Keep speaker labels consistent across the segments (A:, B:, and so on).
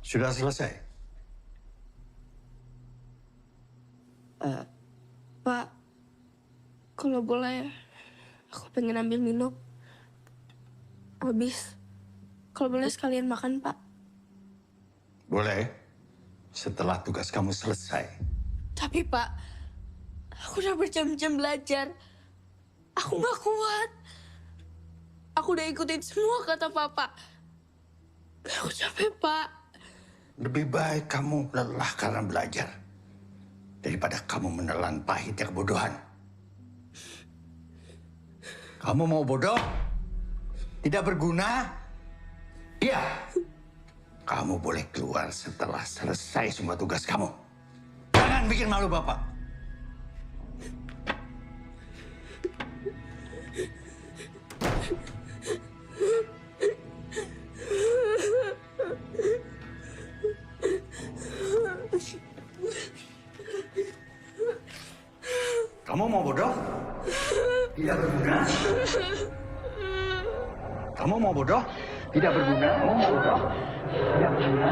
A: Sudah selesai?
B: Pak, kalau boleh, aku pengen ambil minum. Habis, kalau boleh sekalian makan, Pak.
A: Boleh, setelah tugas kamu selesai.
B: Tapi, Pak, aku udah berjam-jam belajar. Aku gak kuat. Aku udah ikutin semua kata Papa. Aku capek, Pak.
A: Lebih baik kamu lelah karena belajar daripada kamu menelan pahitnya kebodohan. Kamu mau bodoh? Tidak berguna? Iya. Kamu boleh keluar setelah selesai semua tugas kamu. Jangan bikin malu Bapak. Kamu mau bodoh? Tidak berguna. Kamu mau bodoh? Tidak berguna. Kamu mau bodoh? Tidak berguna.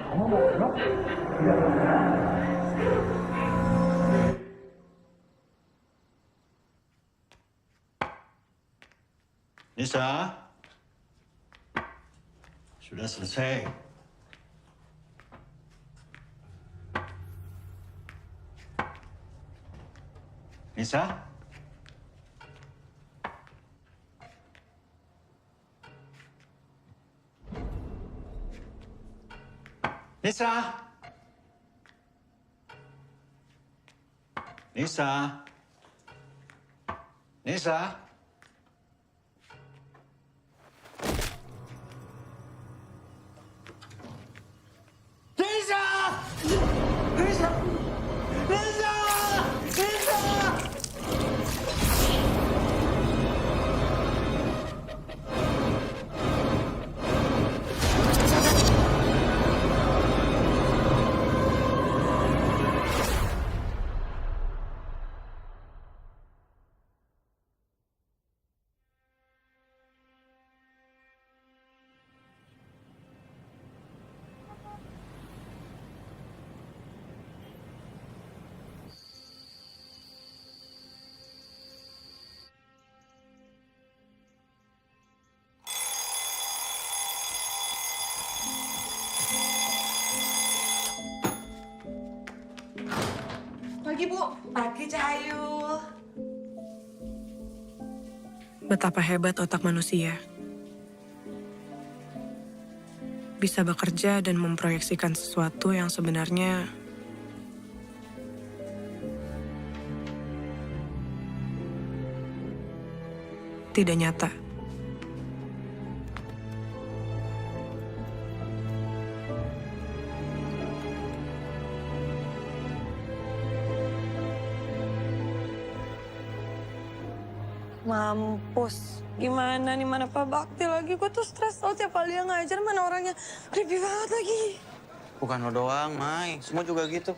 A: Kamu mau bodoh? Tidak berguna. Nisa, sudah selesai. Nisa? Nisa? Nisa? Nisa? Nisa! Nisa! Nisa! Nisa!
C: Pagi, Bu. Pagi, Cahayu.
D: Betapa hebat otak manusia. Bisa bekerja dan memproyeksikan sesuatu yang sebenarnya tidak nyata.
C: Mampus. Gimana nih, mana Pak Bakti lagi? Gue tuh stres tau tiap kali dia ngajar, mana orangnya creepy banget lagi.
E: Bukan lo doang, Mai. Semua juga gitu.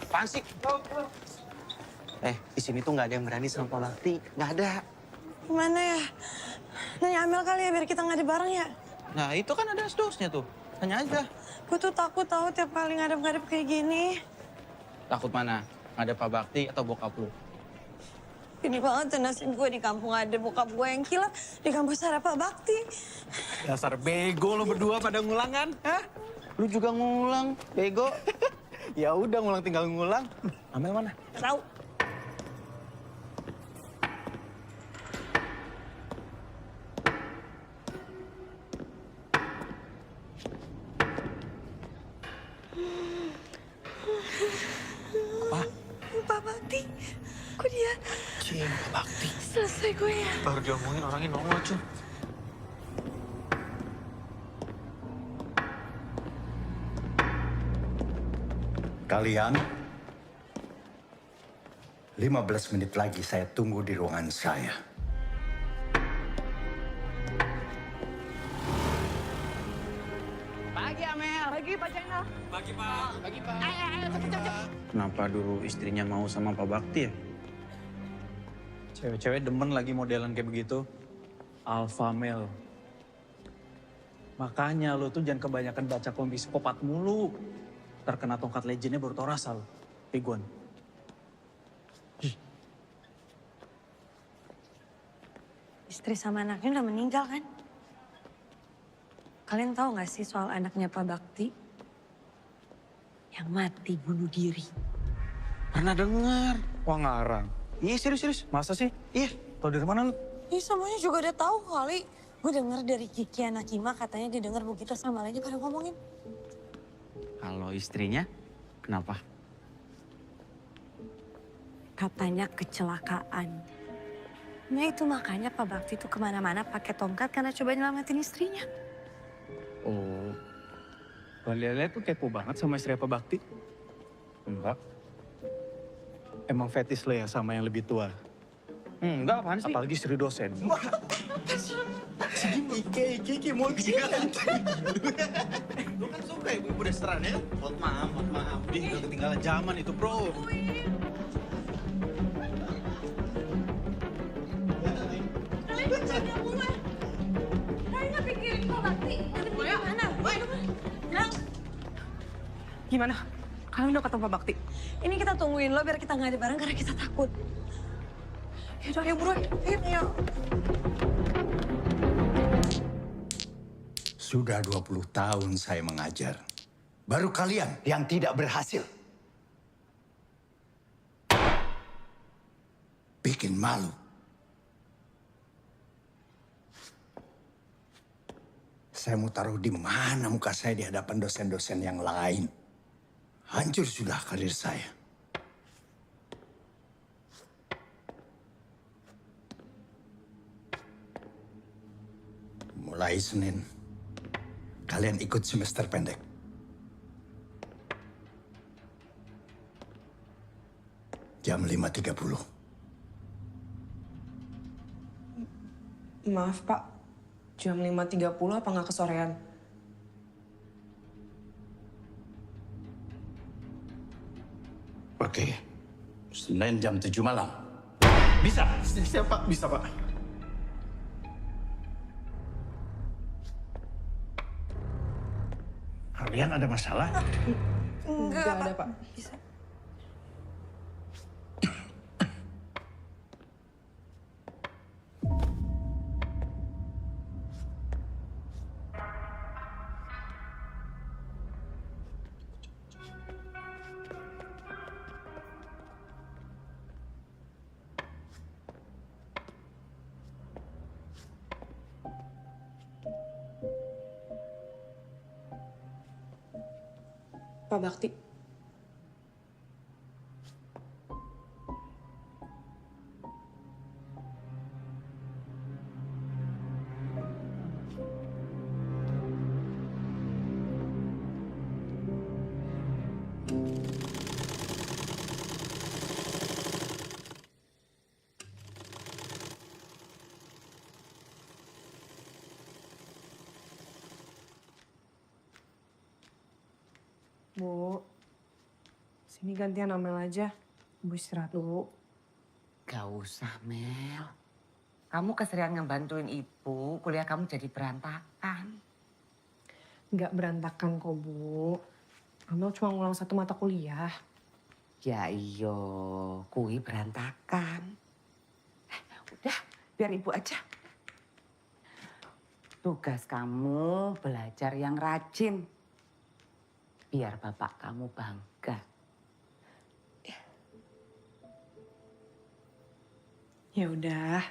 E: Apaan sih? Di sini tuh nggak ada yang berani sama Pak Bakti. Nggak ada.
C: Gimana ya? Nanya Amel kali ya, biar kita ngadu bareng ya.
E: Nah, itu kan ada asdosnya tuh. Tanya aja.
C: Gue tuh takut tahu tiap kali ngadep-ngadep kayak gini.
E: Takut mana? Ngadep Pak Bakti atau bokap lu?
C: Ini banget tuh nasib gue di kampung ada bokap gue yang gila, di kampus ada Pak Bakti.
E: Dasar bego lo berdua pada ngulang kan? Hah? Lu juga ngulang, bego. Ya udah ngulang tinggal ngulang. Amel mana?
C: Tahu.
E: Apa?
C: Pak Bakti, kok dia
E: Cing, Pak Bakti.
C: selesai gue ya?
E: Baru diomongin orangnya nongol, cuy.
A: Kalian, 15 menit lagi saya tunggu di ruangan saya.
E: Pagi, Amel.
C: Pagi, Pak Channel.
E: Pagi, Pak. Pagi, Pak. Kenapa dulu istrinya mau sama Pak Bakti ya?
F: Cewek-cewek demen lagi modelan kayak begitu. Alpha male.
E: Makanya lo tuh jangan kebanyakan baca komik psikopat mulu. Terkena tongkat legendnya baru tau rasa lo. Pegon.
C: Istri sama anaknya udah meninggal kan? Kalian tahu nggak sih soal anaknya Pak Bakti? Yang mati bunuh diri.
E: Pernah dengar. Wah ngarang. Iya serius. Masa sih? Iya. Tau dari mana lo?
C: Ih semuanya juga udah tahu kali. Gue denger dari Kiki anak Kima katanya dia denger begitu sama aja pada ngomongin.
F: Kalau istrinya, kenapa?
C: Katanya kecelakaan. Nah itu makanya Pak Bakti tuh kemana-mana pakai tongkat karena coba nyelamatin istrinya.
E: Oh. Mbak Lele tuh kepo banget sama istri Pak Bakti? Enggak. Emang fetis lo ya sama yang lebih tua?
F: Enggak, apaan sih?
E: Apalagi istri dosen. Iki mau diganti. Lu kan suka ibu-ibu restoran ya? Maaf. Dia udah ketinggalan zaman itu, bro.
C: Kalian bercanda mulai. Kalian nggak pikirin Pak Bakti? Ada gimana? Bilang.
D: Gimana? Kalian udah ketemu Pak Bakti?
C: Ini kita tungguin lo biar kita nggak ada bareng karena kita takut. Yaudah, ayo buruan. Ayo.
A: Sudah 20 tahun saya mengajar. Baru kalian yang tidak berhasil. Bikin malu. Saya mau taruh di mana muka saya di hadapan dosen-dosen yang lain. Hancur sudah karir saya. Mulai Senin, kalian ikut semester pendek. Jam 5.30.
D: Maaf Pak, jam 5.30 apa nggak kesorean?
A: Oke, Senin jam 7 malam.
E: Bisa, siapa? Bisa, Pak.
A: Kalian ada masalah?
D: Nggak ada Pak.
C: Bisa.
D: Pak Bakti. Bu, sini gantian Amel aja. Bu istirahat dulu.
F: Gak usah, Mel. Kamu keserian ngebantuin ibu, kuliah kamu jadi berantakan.
D: Nggak berantakan kok, Bu. Amel cuma ngulang 1 mata kuliah.
F: Ya iyo, kui berantakan. Udah, biar ibu aja. Tugas kamu belajar yang rajin. Biar bapak kamu bangga.
D: Ya udah.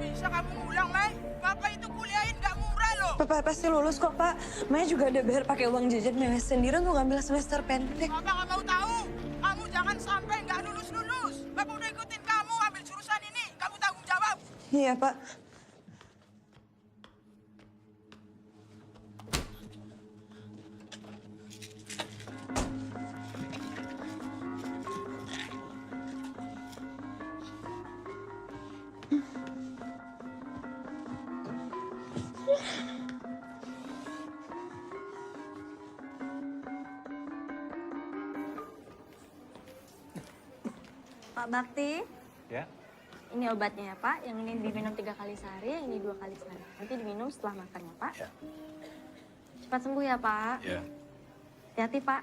G: Bisa kamu ngulang, Mai? Bapak itu kuliahin nggak murah loh.
C: Bapak pasti lulus kok, Pak. Maya juga ada bayar pakai uang jajan Maya sendiri untuk ngambil semester pendek.
G: Bapak nggak mau tahu. Kamu jangan sampai nggak lulus-lulus. Bapak udah ikutin kamu ambil jurusan ini. Kamu tanggung jawab.
C: Iya, Pak. Pak Bakti,
E: Ya.
C: ini obatnya ya Pak. Yang ini diminum 3 kali sehari, yang ini 2 kali sehari. Nanti diminum setelah makan ya Pak.
A: Ya.
C: Cepat sembuh ya Pak.
A: Ya.
C: Hati-hati Pak.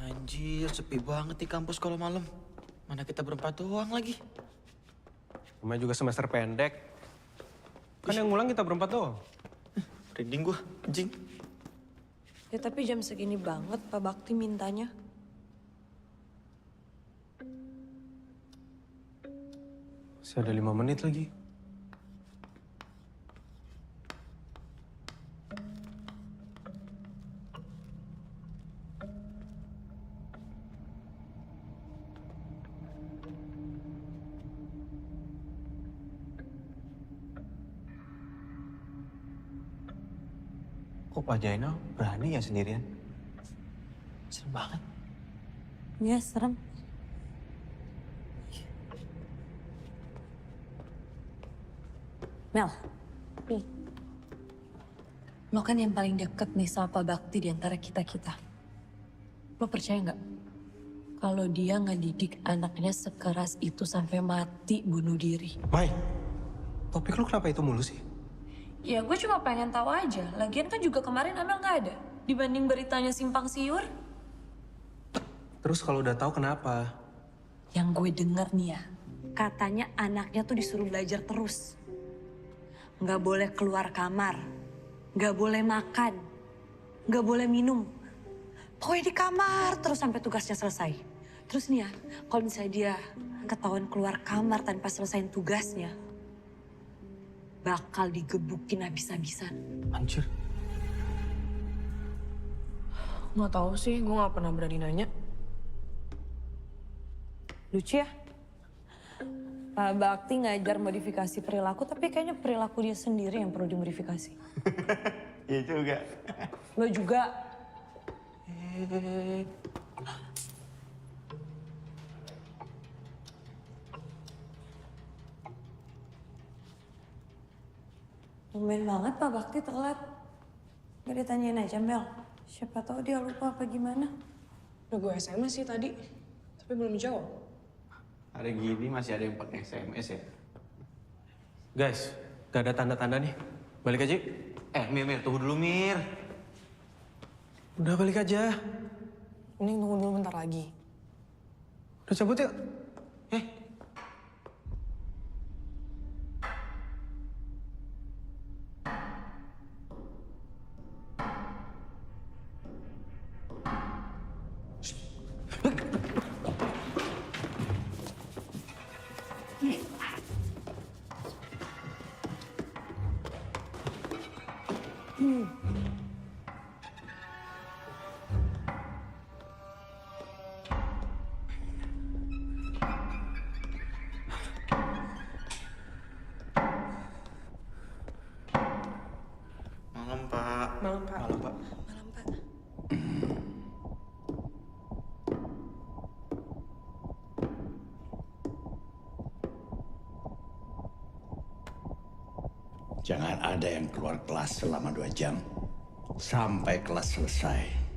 H: Anjir, sepi banget di kampus kalau malam. Mana kita berempat doang lagi.
E: Namanya juga semester pendek. Kan yang ngulang kita berempat doang.
H: Merinding gua, anjing.
D: Ya tapi jam segini banget Pak Bakti mintanya.
E: Masih ada 5 menit lagi. Kok Pak Jainal berani ya sendirian? Serem banget.
C: Iya serem. Mel, lo kan yang paling deket nih sama Pak Bakti di antara kita-kita. Lo percaya nggak? Kalau dia ngedidik anaknya sekeras itu sampai mati bunuh diri.
E: Mai, topik lu kenapa itu mulu sih?
D: Ya gue cuma pengen tahu aja. Lagian kan juga kemarin Amel nggak ada. Dibanding beritanya simpang siur.
E: Terus kalau udah tahu kenapa?
C: Yang gue denger nih ya, katanya anaknya tuh disuruh belajar terus. Nggak boleh keluar kamar, nggak boleh makan, nggak boleh minum. Pokoknya di kamar terus sampai tugasnya selesai. Terus nih ya, kalau misalnya dia ketahuan keluar kamar tanpa selesaiin tugasnya, bakal digebukin habis-habisan.
E: Anjir.
D: Nggak tahu sih, gue nggak pernah berani nanya. Lucu ya? Pak Bakti ngajar modifikasi perilaku, tapi kayaknya perilaku dia sendiri yang perlu dimodifikasi.
A: Iya juga.
D: Lo juga. Tumben banget Pak Bakti telat. Gak ditanyain aja Mel. Siapa tahu dia lupa apa gimana.
I: Udah gue SMS sih tadi, tapi belum jawab.
H: Hari gini masih ada yang pakai SMS ya?
E: Guys, gak ada tanda-tanda nih. Balik aja.
H: Mir, tunggu dulu Mir.
E: Udah balik aja.
I: Mending tunggu dulu bentar lagi.
E: Udah cabut yuk.
H: Malam Pak.
I: Malam Pak.
E: Malam, Pak.
I: Malam Pak.
A: Jangan ada yang keluar kelas selama 2 jam. Sampai kelas selesai.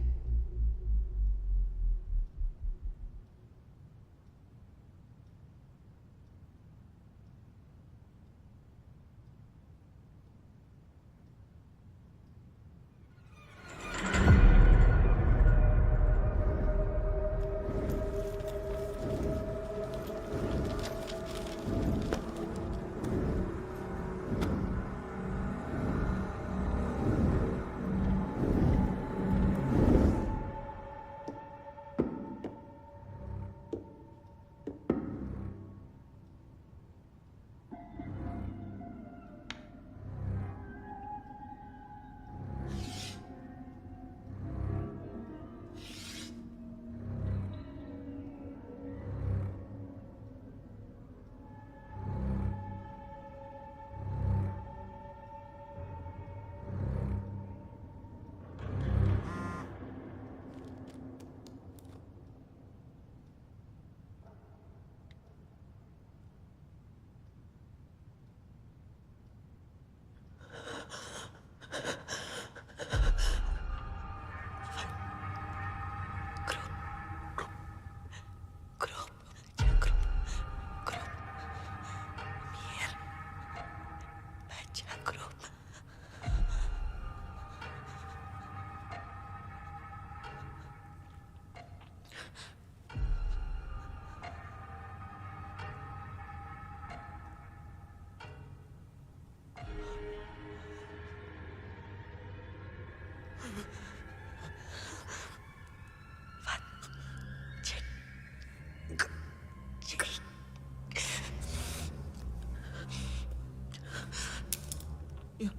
H: Iya,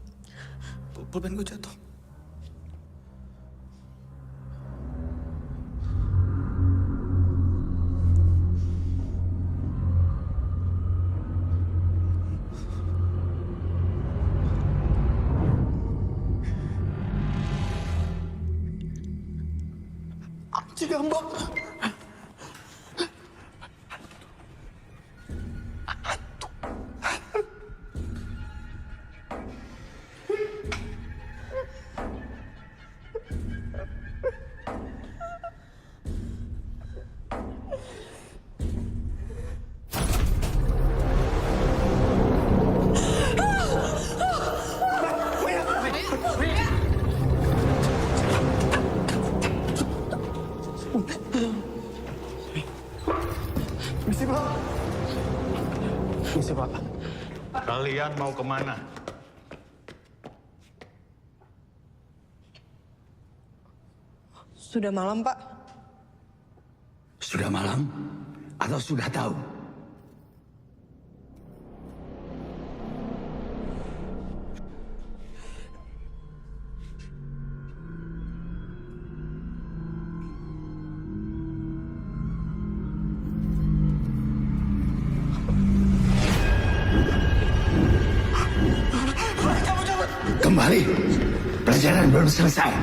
H: pulpen gue jatuh. Cigambak.
E: Misi, Pak.
A: Kalian mau kemana?
I: Sudah malam, Pak.
A: Sudah malam atau sudah tahu? Kembali. Pelajaran belum selesai.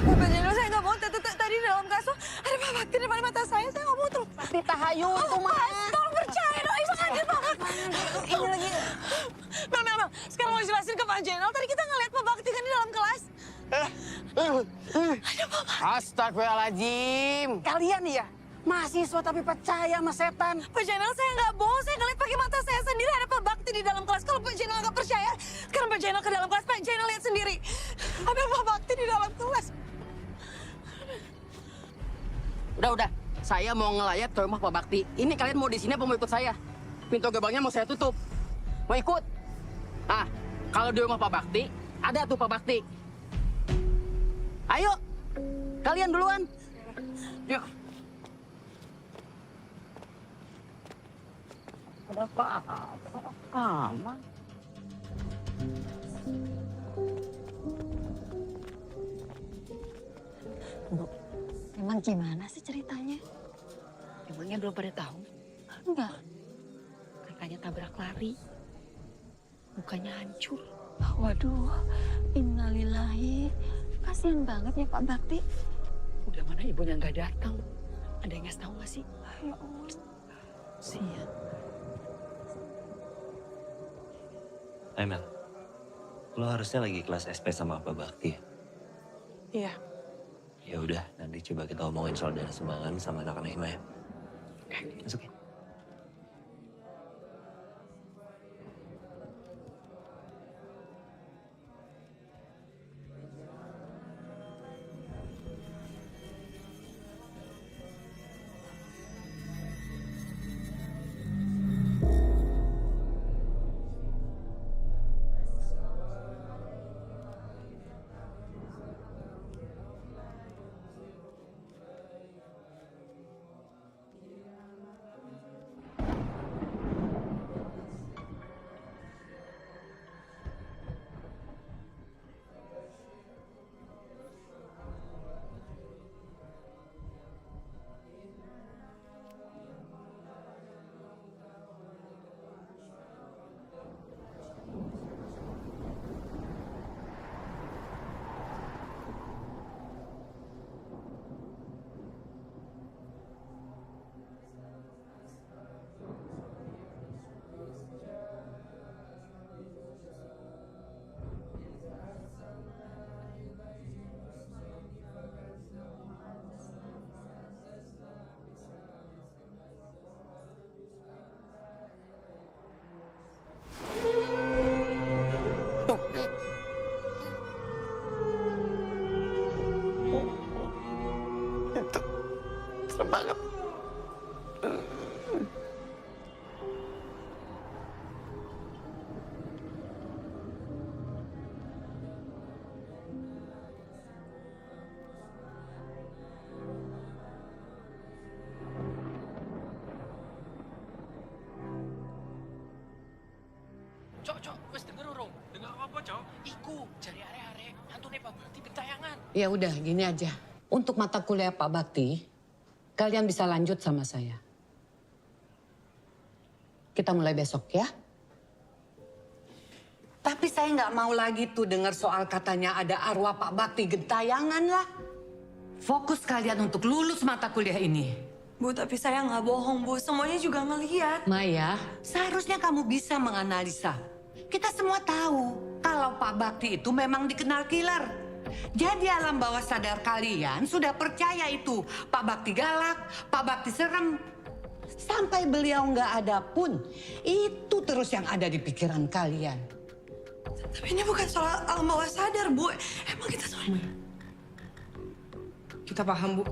C: Bapak Jenderal, saya nggak mau. Tadi dalam kasus ada Pak Bakti depan mata saya nggak mau terus.
G: Bakti Tahayu itu mah.
C: Tolong percaya dong, itu sadar banget. Ini lagi. Mel, sekarang mau jelasin ke Pak Jenderal. Tadi kita ngeliat Pak Bakti kan di dalam kelas. Ada Pak Bakti.
G: Astagfirullahaladzim. Kalian ya, mahasiswa tapi percaya sama setan.
C: Pak Jenderal, saya nggak bohong. Saya ngeliat pakai mata saya sendiri ada Pak Bakti di dalam kelas. Kalau Pak Jenderal nggak percaya, sekarang Pak Jenderal ke dalam kelas. Pak Jenderal lihat sendiri. Ada Pak Bakti di dalam kelas.
G: Udah. Saya mau ngelayat ke rumah Pak Bakti. Ini kalian mau di sini apa mau ikut saya? Pintu gerbangnya mau saya tutup. Mau ikut? Ah, kalau di rumah Pak Bakti, ada tuh Pak Bakti. Ayo, kalian duluan. Yuk. Ada apa-apa? Aman.
C: Emang gimana sih ceritanya?
B: Emangnya belum pada tahu?
C: Enggak.
B: Kakaknya tabrak lari. Mukanya hancur.
C: Waduh, innalillahi. Kasian banget ya Pak Bakti.
B: Udah mana ibunya nggak datang. Ada yang ngasih tahu nggak sih?
C: Ya Allah.
B: Sian.
J: Mel, lo harusnya lagi kelas SP sama Pak Bakti.
I: Iya.
J: Ya udah, nanti coba kita omongin soal dana sumbangan sama anak-anak Hima ya. Masuk ya.
A: Serem banget.
K: Cok, wes denger urung? Dengar apa, Cok? Iku, jari are-are, hantune Pak Bakti gentayangan.
F: Ya udah, gini aja. Untuk mata kuliah Pak Bakti, kalian bisa lanjut sama saya. Kita mulai besok ya. Tapi saya nggak mau lagi tuh dengar soal katanya ada arwah Pak Bakti gentayangan lah. Fokus kalian untuk lulus mata kuliah ini.
C: Bu, tapi saya nggak bohong, Bu. Semuanya juga ngeliat.
F: Maya, seharusnya kamu bisa menganalisa. Kita semua tahu kalau Pak Bakti itu memang dikenal killer. Jadi alam bawah sadar kalian sudah percaya itu. Pak Bakti galak, Pak Bakti serem. Sampai beliau nggak ada pun, itu terus yang ada di pikiran kalian.
C: Tapi ini bukan soal alam bawah sadar, Bu. Emang kita semua...
I: Kita paham, Bu.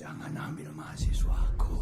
A: Jangan ambil mahasiswaku.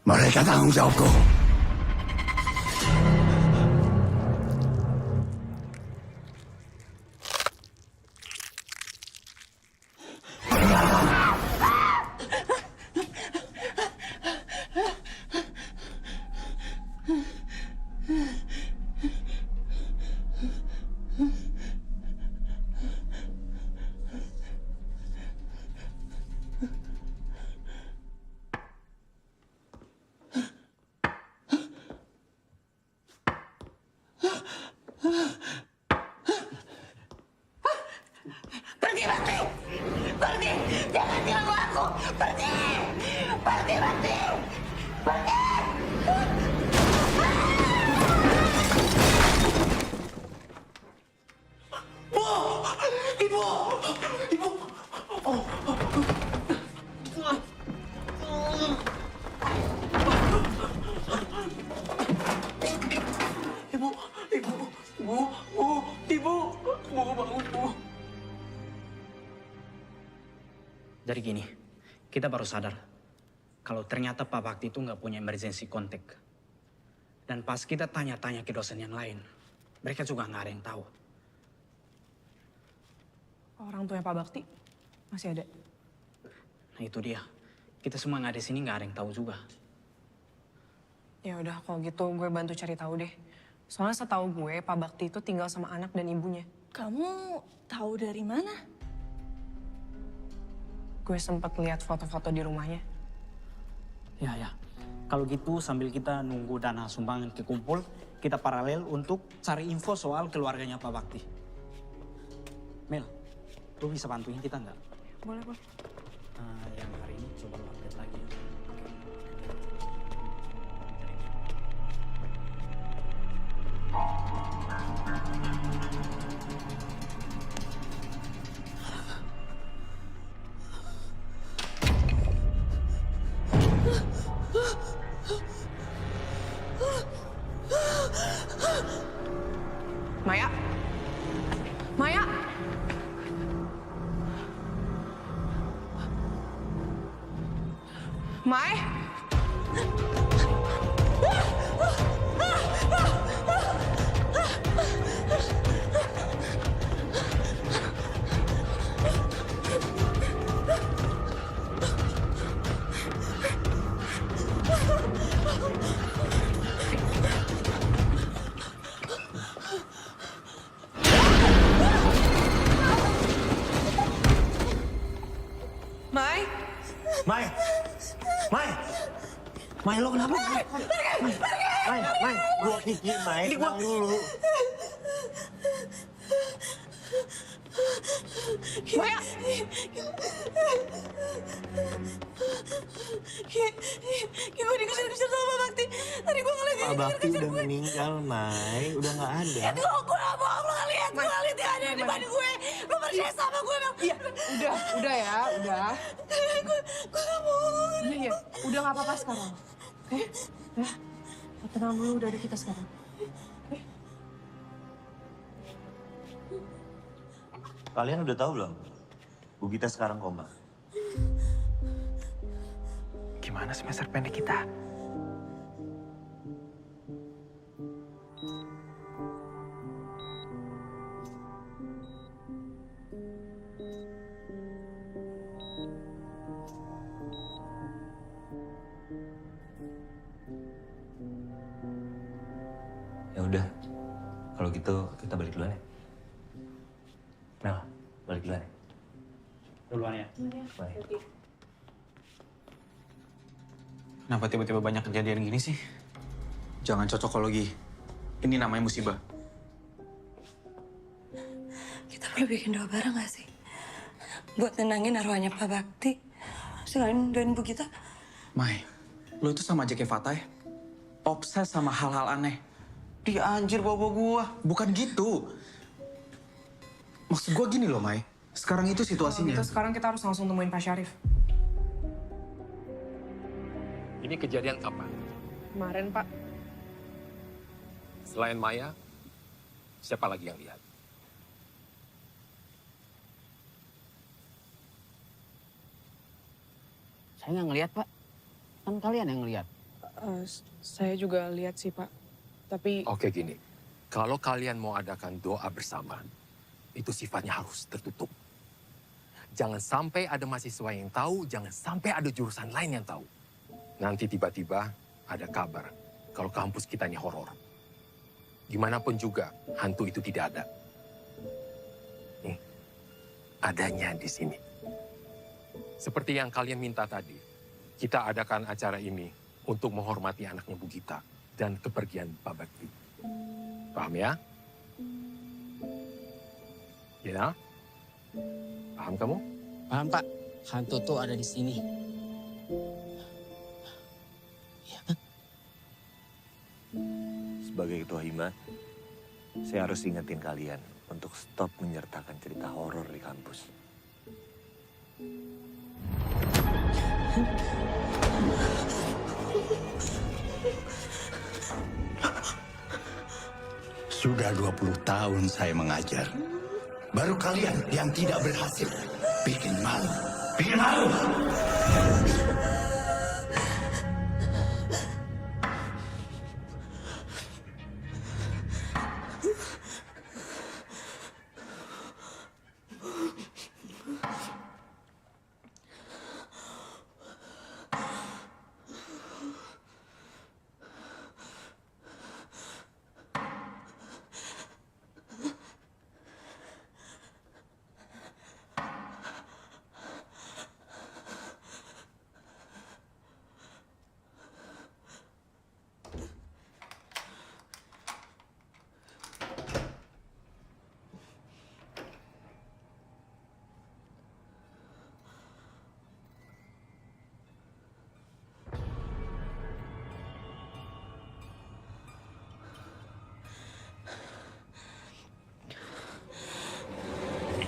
A: Mereka tanggung jawabku.
F: Pergi, Bakti! Pergi! Jangan ganggu aku! Pergi! Pergi, Bakti! Pergi! Bu! Ibu! Ibu! Ibu! Ibu! Bu! Bu! Ibu! Bu, bangun, Bu!
K: Jadi gini, kita baru sadar kalau ternyata Pak Bakti itu nggak punya emergency contact. Dan pas kita tanya-tanya ke dosen yang lain, mereka juga nggak ada yang tahu.
I: Orang tuanya Pak Bakti masih ada.
K: Nah itu dia, kita semua nggak ada di sini nggak ada yang tahu juga.
I: Ya udah, kalau gitu gue bantu cari tahu deh. Soalnya setahu gue Pak Bakti itu tinggal sama anak dan ibunya.
B: Kamu tahu dari mana?
I: Gue sempat lihat foto-foto di rumahnya.
E: Ya. Kalau gitu sambil kita nunggu dana sumbangan kekumpul, kita paralel untuk cari info soal keluarganya Pak Bakti. Mel, lu bisa bantuin kita nggak?
I: Boleh, boleh.
E: Yang hari ini coba lu update lagi.
I: Maya? Maya? Mai?
E: Mai, lo kenapa? Mai, gua Kiki, Mai, tenang dulu.
B: Maya! Gue dikejar-kejar sama Pak Bakti. Tadi gue ngeliat
E: Pak Bakti udah meninggal, Mai. Udah nggak ada.
B: Gue gak bohong, lo ngeliat. Gue ngeliat dia ada di depan gue. Lo percaya sama gue, Bang.
I: Iya, udah ya, udah.
B: Gue gak bohong.
I: Iya, udah gak apa-apa sekarang. Oke? Ya, tenang dulu, udah ada kita sekarang.
J: Kalian udah tahu belum? Bu Gita sekarang koma.
H: Gimana semester pendek kita?
J: Ya udah, kalau gitu kita balik duluan ya. Mel, balik duluan ya.
K: Duluan ya.
J: Baik.
H: Kenapa tiba-tiba banyak kejadian gini sih? Jangan cocokologi. Ini namanya musibah.
C: Kita perlu bikin doa bareng gak sih? Buat nenangin arwahnya Pak Bakti. Sekalian doain Bu Gita.
H: Mai, lo itu sama aja kayak Fatah ya? Obses sama hal-hal aneh. Dia anjir bawa-bawa gua. Bukan gitu. Maksud gua gini loh, Mai. Sekarang itu situasinya.
I: Gitu, sekarang kita harus langsung temuin Pak Syarif.
L: Ini kejadian kapan?
I: Kemarin, Pak.
L: Selain Maya, siapa lagi yang lihat?
G: Saya nggak ngelihat, Pak. Kan kalian yang ngelihat.
I: Saya juga lihat sih, Pak. Tapi
L: Oke gini, kalau kalian mau adakan doa bersama, itu sifatnya harus tertutup. Jangan sampai ada mahasiswa yang tahu, jangan sampai ada jurusan lain yang tahu. Nanti tiba-tiba ada kabar kalau kampus kita ini horor. Gimana pun juga, hantu itu tidak ada. Nih, adanya di sini. Seperti yang kalian minta tadi, kita adakan acara ini untuk menghormati anaknya Bu Gita dan kepergian Pak Bakti. Paham ya? Ya? Paham kamu?
G: Paham, Pak. Hantu tuh ada di sini.
J: Sebagai ketua hima, saya harus ingetin kalian untuk stop menyertakan cerita horor di kampus.
A: Sudah 20 tahun saya mengajar. Baru kalian yang tidak berhasil. Bikin malu. Bikin malu.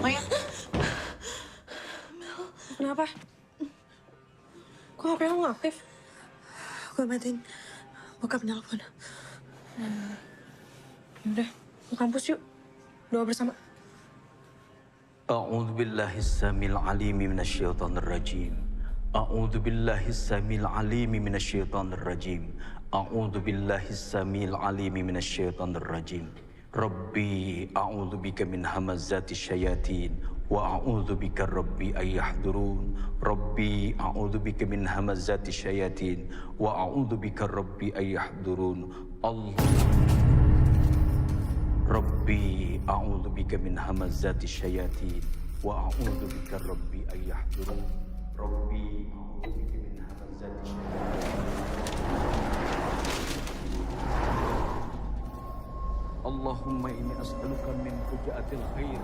I: Maya. Kenapa? Kok HP lo nggak aktif?
C: Gue matiin bokap nelpon.
I: Udah, ke kampus yuk. Doa bersama.
M: أعوذ بالله السميع العليم من الشيطان الرجيم أعوذ بالله السميع العليم من الشيطان الرجيم أعوذ بالله السميع العليم من الشيطان الرجيم ربي أعوذ بك من همزات الشياطين وأعوذ بك ربي أن يحضرون ربي أعوذ بك من همزات الشياطين وأعوذ بك ربي أن يحضرون الله ربي أعوذ بك من همزات الشياطين وأعوذ بك ربي أن يحضرون ربي أعوذ بك من همزات الشياطين Allahumma inni as'aluka min fujaatil khair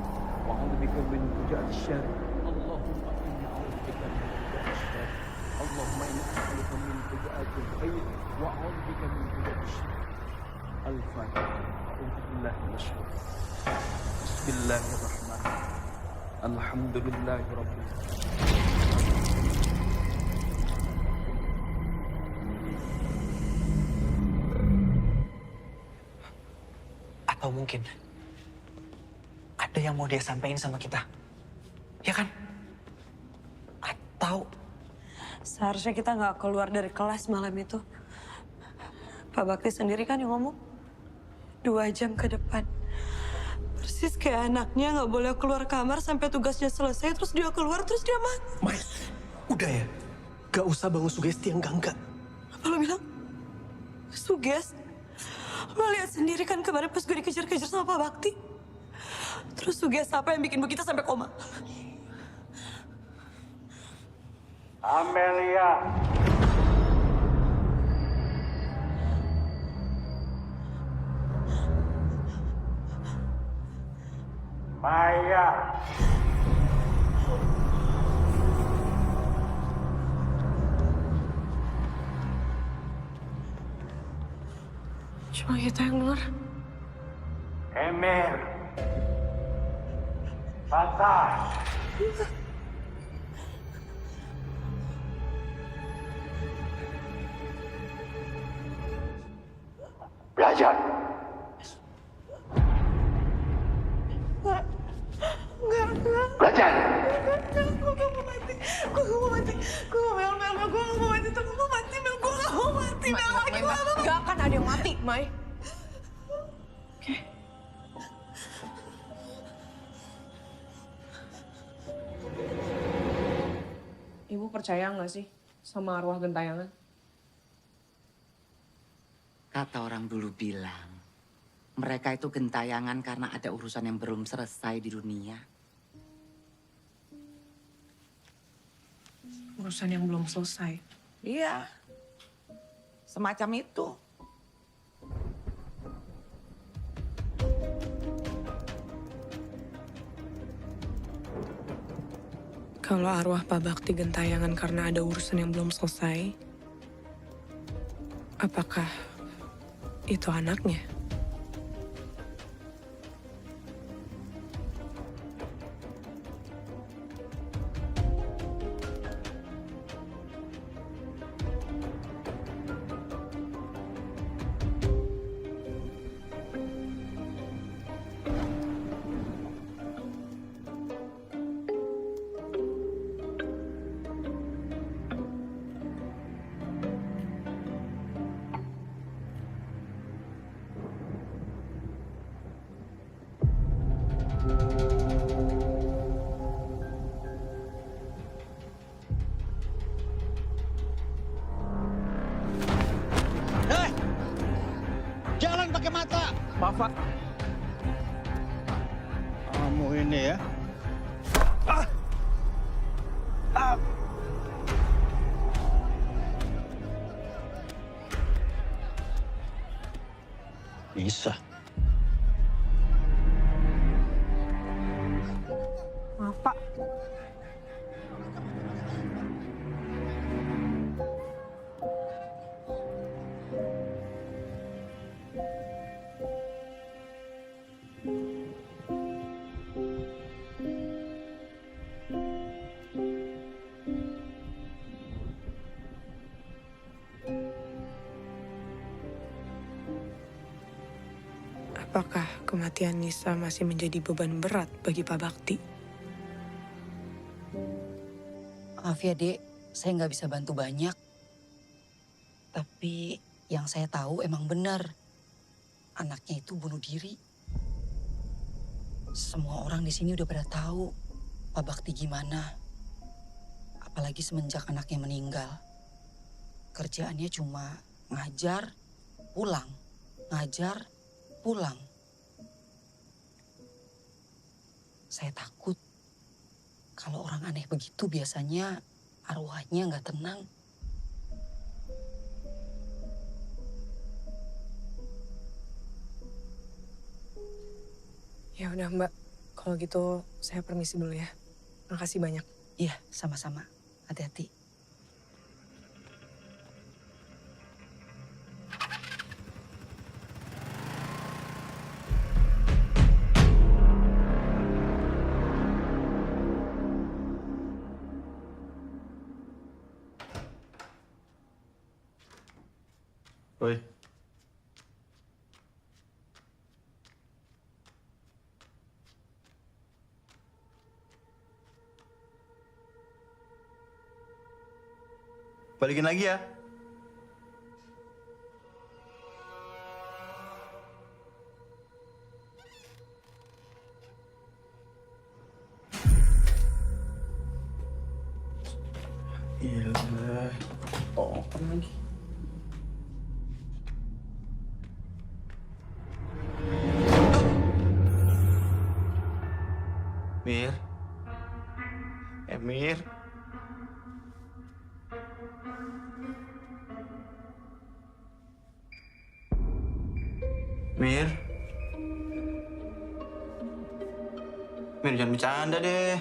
M: wa a'udzubika min fujaatil syarr. Allahumma inni a'udzubika min fujaatil syarr. Allahumma inni as'aluka min fujaatil khair wa a'udzubika min fujaatil syarr. Al-Fatihah. A'udzu billahi minasyaitonir rajim. Bismillahirrahmanirrahim. Alhamdulillahirabbil alamin.
E: Atau mungkin ada yang mau dia sampaikan sama kita. Ya kan? Atau
C: Seharusnya kita nggak keluar dari kelas malam itu. Pak Bakti sendiri kan yang ngomong 2 jam ke depan. Persis kayak anaknya nggak boleh keluar kamar sampai tugasnya selesai. Terus dia keluar, terus dia mati.
N: Mai, udah ya. Gak usah bangun sugesti yang enggak.
C: Apa lo bilang? Suges? Lo lihat sendiri kan kemarin pas gue dikejar-kejar sama Pak Bakti. Terus suges apa yang bikin kita sampai koma?
O: Amelia. Maya.
I: Cuma kita yang denger.
O: Emir. Fatah. Belajar.
C: Enggak.
O: Belajar.
C: Gue gak mau mati. Gue gak mau mati. Gue gak mau mati. Gue gak mau mati. Gue gak mau mati. Gue gak mau mati.
I: Gak akan ada yang mati, Mai. Oke. Ibu percaya nggak sih sama arwah gentayangan?
F: Kata orang dulu bilang, mereka itu gentayangan karena ada urusan yang belum selesai di dunia.
I: Urusan yang belum selesai.
F: Iya, semacam itu.
I: Kalau arwah Pak Bakti gentayangan karena ada urusan yang belum selesai, apakah itu anaknya?
A: Jalan pakai mata.
H: Bapak.
A: Kamu ini ya. Bisa.
I: Maaf, Pak. Apakah kematian Nisa masih menjadi beban berat bagi Pak Bakti?
P: Maaf ya, Dek. Saya nggak bisa bantu banyak. Tapi yang saya tahu emang benar. Anaknya itu bunuh diri. Semua orang di sini udah pada tahu Pak Bakti gimana. Apalagi semenjak anaknya meninggal. Kerjaannya cuma ngajar, pulang. Ngajar, pulang. Saya takut kalau orang aneh begitu biasanya arwahnya nggak tenang.
I: Ya udah Mbak, kalau gitu saya permisi dulu ya. Makasih banyak.
P: Iya, sama-sama. Hati-hati.
H: Oi. Balikin lagi ya. Iya, open lagi. Mir. Mir. Mir. Mir, jangan bercanda deh.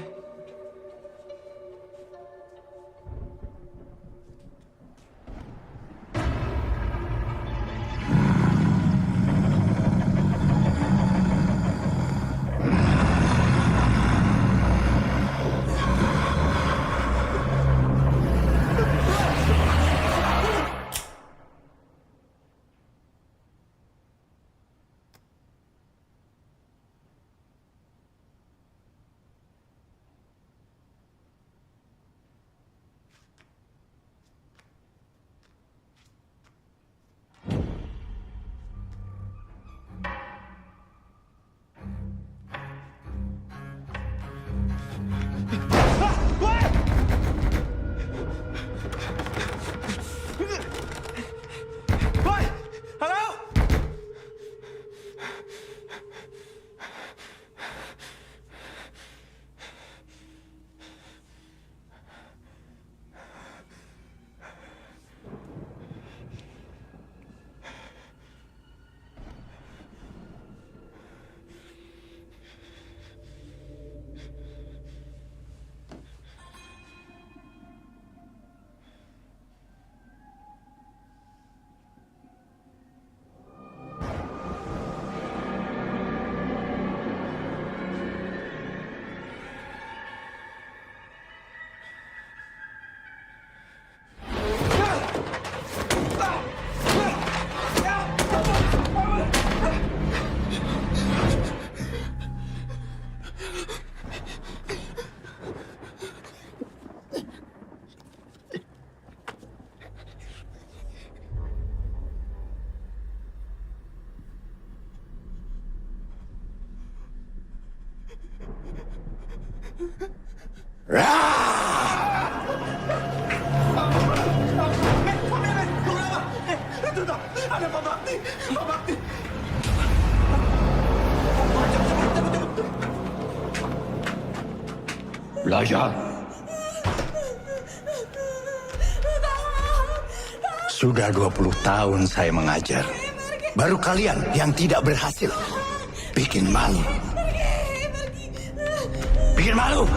O: Ada Pak Bakti! Pak Bakti!
A: Belajar. Sudah 20 tahun saya mengajar. Baru kalian yang tidak berhasil. Bikin malu. Bikin malu.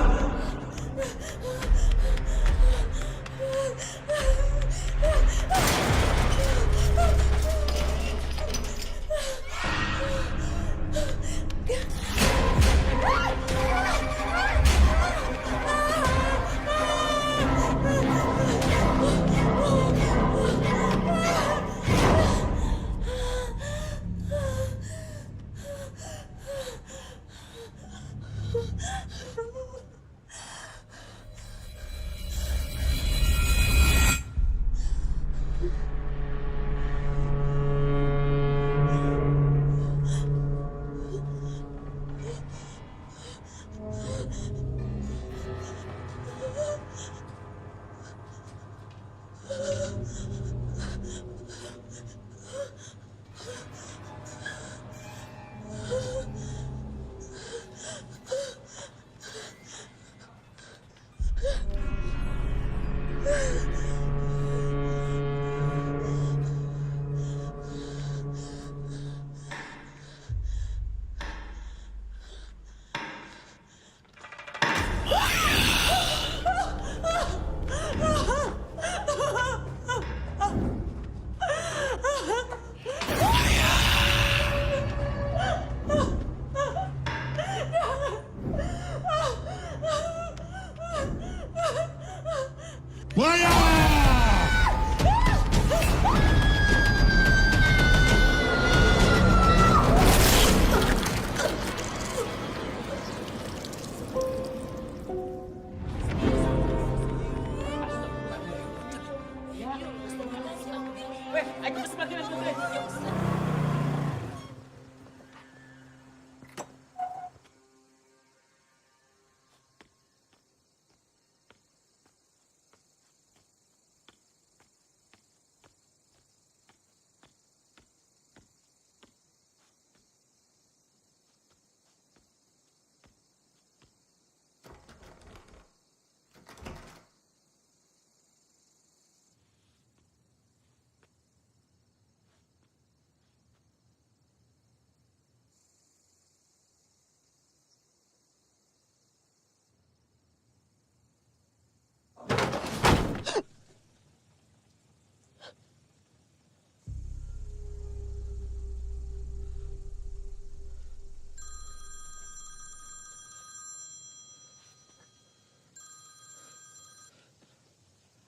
A: Maya!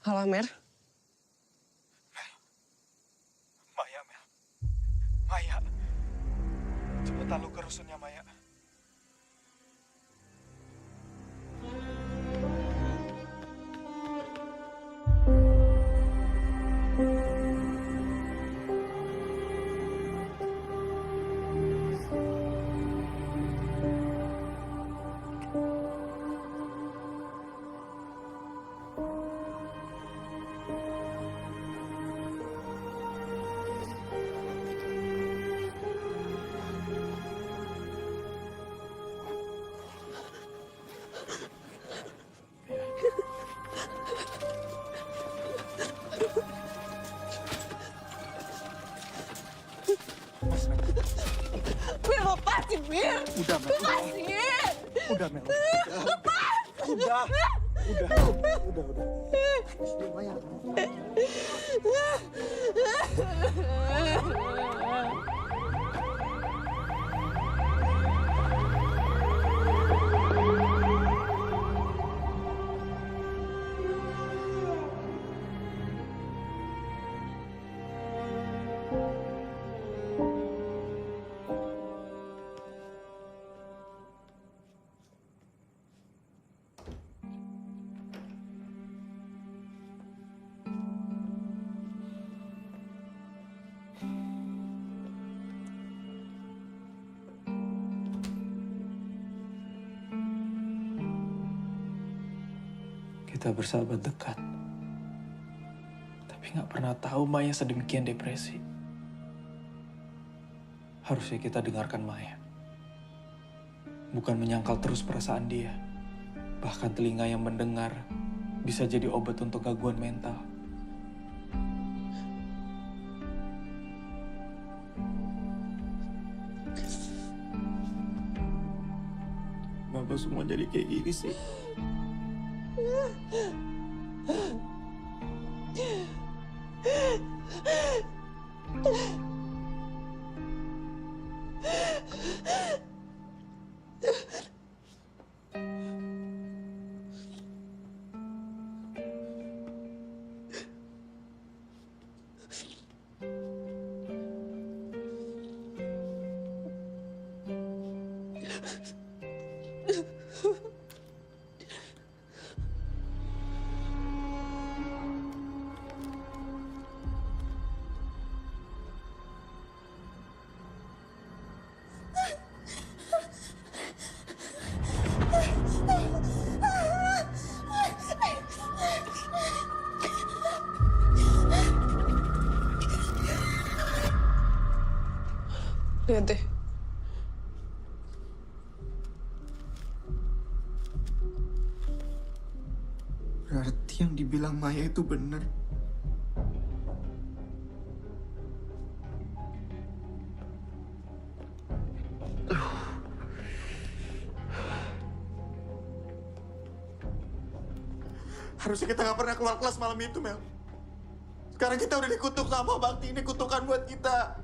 I: Halo, Mer.
N: Maya, Mel. Maya. Cepetan lu ke rusunnya, Maya.
O: Mel, lepasin, Mel.
N: Udah, Mel.
O: Lepasin.
N: Udah, Mel.
O: Lepas.
N: Udah. Maya. Kita bersahabat dekat. Tapi nggak pernah tahu Maya sedemikian depresi. Harusnya kita dengarkan Maya. Bukan menyangkal terus perasaan dia. Bahkan telinga yang mendengar bisa jadi obat untuk gangguan mental. Kenapa semua jadi kayak gini sih?
I: Lihat deh.
N: Berarti yang dibilang Maya itu benar. Harusnya kita nggak pernah keluar kelas malam itu, Mel. Sekarang kita udah dikutuk sama Bakti. Ini kutukan buat kita.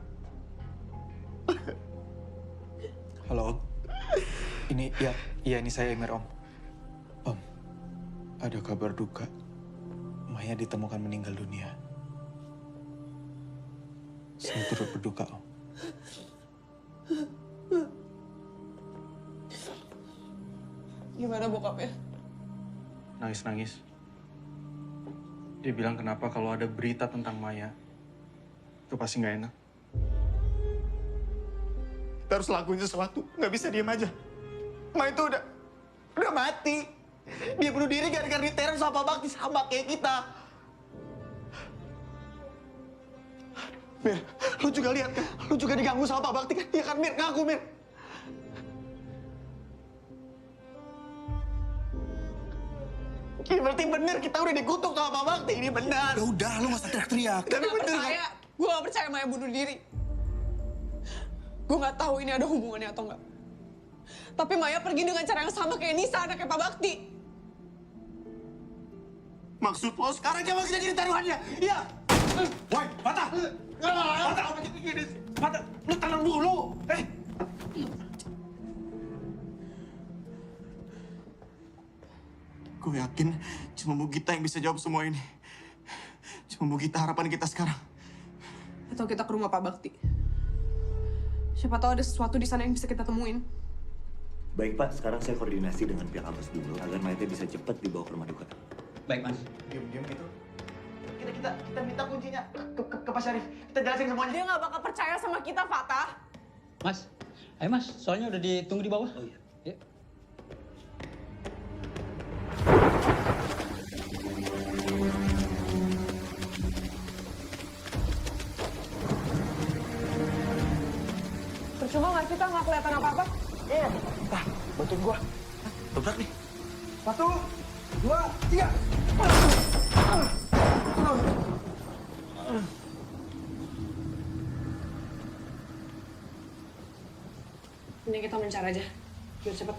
N: Halo, Om. Ini saya Emir, Om. Om, ada kabar duka. Maya ditemukan meninggal dunia. Saya turut berduka, Om.
I: Gimana bokapnya?
N: Nangis-nangis. Dia bilang kenapa kalau ada berita tentang Maya, itu pasti nggak enak. Kita harus lakuin sesuatu, nggak bisa diem aja. Maya itu udah mati. Dia bunuh diri gara-gara diteror sama Pak Bakti sama kayak kita. Mir, lu juga lihat kan? Lu juga diganggu sama Pak Bakti kan? Iya kan, Mir? Ngaku, Mir. Ini berarti bener, kita udah dikutuk sama Pak Bakti. Ini benar.
A: Ya udah, lu nggak usah teriak-teriak.
N: Tapi bener.
I: Gue gak percaya Maya bunuh diri. Gue gak tahu ini ada hubungannya atau enggak. Tapi Maya pergi dengan cara yang sama kayak Nisa, anaknya Pak Bakti.
N: Maksud lo sekarang dia masih jadi taruhannya? Iya. Woi, Fatah! Fatah, apa jadi gini sih? Fatah, lu tenang dulu. Gue yakin cuma Bu Gita yang bisa jawab semua ini. Cuma Bu Gita harapan kita sekarang.
I: Atau kita ke rumah Pak Bakti. Siapa tahu ada sesuatu di sana yang bisa kita temuin.
J: Baik Pak, sekarang saya koordinasi dengan pihak kampus dulu agar mayatnya bisa cepat dibawa ke rumah duka.
K: Baik, Mas.
N: Diam-diam gitu. Kita minta kuncinya ke Pak Syarif. Kita jelasin semuanya.
I: Dia nggak bakal percaya sama kita, Fatah.
K: Mas, ayo Mas, soalnya udah ditunggu di bawah. Oh iya. Ya.
I: Percuma nggak kita nggak kelihatan apa-apa?
N: Iya. Nah, bantuin gua. Dobrak nih. 1, 2, 3.
I: Ini kita mencari aja. Biar cepet.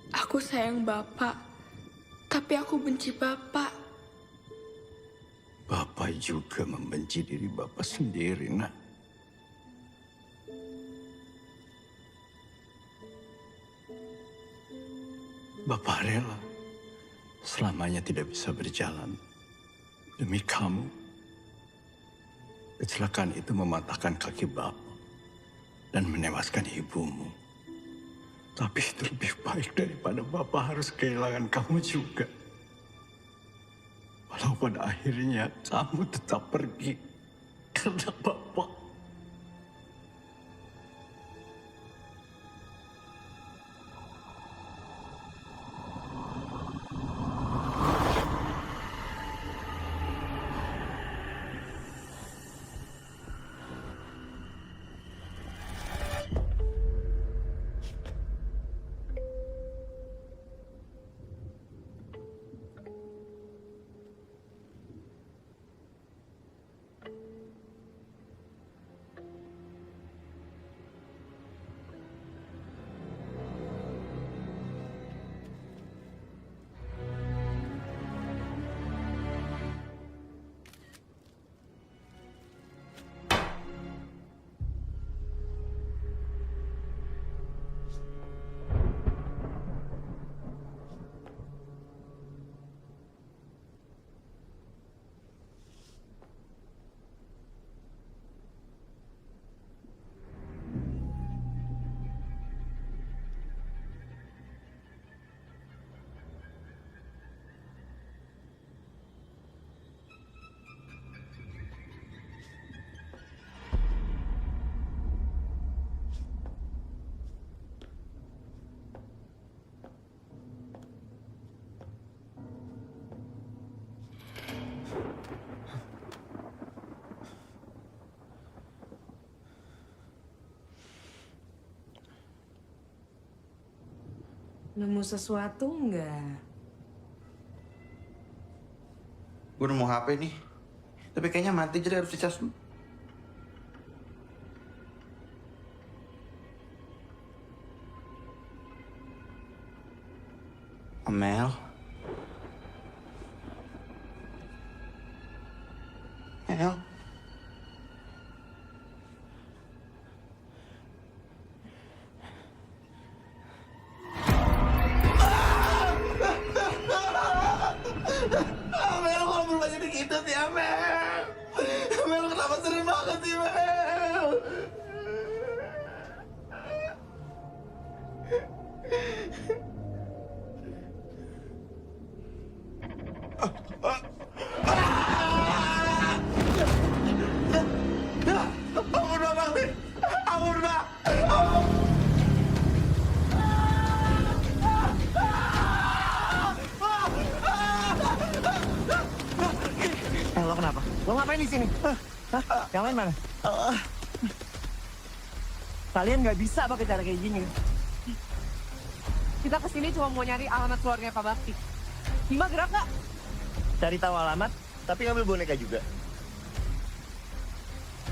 B: Aku sayang Bapak, tapi aku benci Bapak.
A: Bapak juga membenci diri Bapak sendiri, nak. Bapak rela selamanya tidak bisa berjalan demi kamu. Kecelakaan itu mematahkan kaki Bapak dan menewaskan ibumu. Tapi itu lebih baik daripada Bapak harus kehilangan kamu juga. Walau pada akhirnya kamu tetap pergi karena Bapak.
I: Nemu sesuatu nggak?
H: Gue nemu HP nih. Tapi kayaknya mati jadi harus dicas dulu. Amel. Mel.
A: Mel, kalau berubah jadi gitu sih, ya, Mel. Mel, kenapa sering banget sih, Mel? Ampun, Pak Bakti. Ampun, Pak.
Q: Lo kenapa? Lo ngapain di sini? Hah? Yang lain mana? Kalian nggak bisa pakai cara kayak gini.
I: Kita kesini cuma mau nyari alamat keluarganya Pak Bakti. Bima gerak nggak?
Q: Cari tahu alamat, tapi ngambil boneka juga.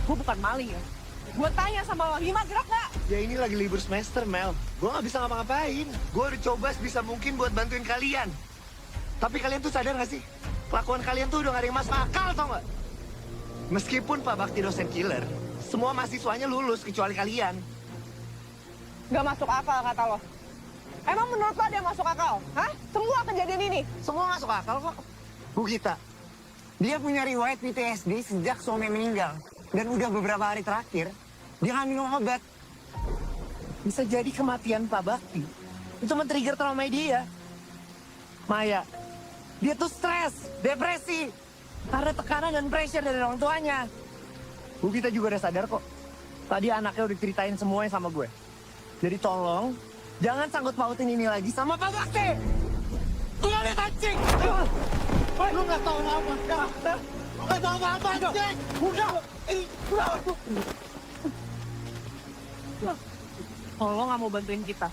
I: Gue bukan maling ya. Gue tanya sama lo, Bima gerak nggak?
Q: Ya ini lagi libur semester, Mel. Gue nggak bisa ngapa-ngapain. Gue udah coba sebisa mungkin buat bantuin kalian. Tapi kalian tuh sadar nggak sih? Kelakuan kalian tuh udah gak ada yang masuk akal, tau nggak? Meskipun Pak Bakti dosen killer, semua mahasiswanya lulus kecuali kalian.
I: Gak masuk akal kata lo. Emang menurut lo ada yang masuk akal? Hah? Semua kejadian ini?
Q: Semua masuk akal kok. Bu Gita, dia punya riwayat PTSD sejak suami meninggal. Dan udah beberapa hari terakhir, dia nggak minum obat. Bisa jadi kematian Pak Bakti itu men-trigger trauma dia. Maya, dia tuh stres, depresi, karena tekanan dan pressure dari orang tuanya. Bu Gita juga udah sadar kok. Tadi anaknya udah ceritain semuanya sama gue. Jadi tolong, jangan sangkut pautin ini lagi sama Pak Bakti. Gue liat anjing. Lu gak tau apa-apa. Lu gak tau apa-apa, anjing. Udah.
I: Kalau lo nggak mau bantuin kita,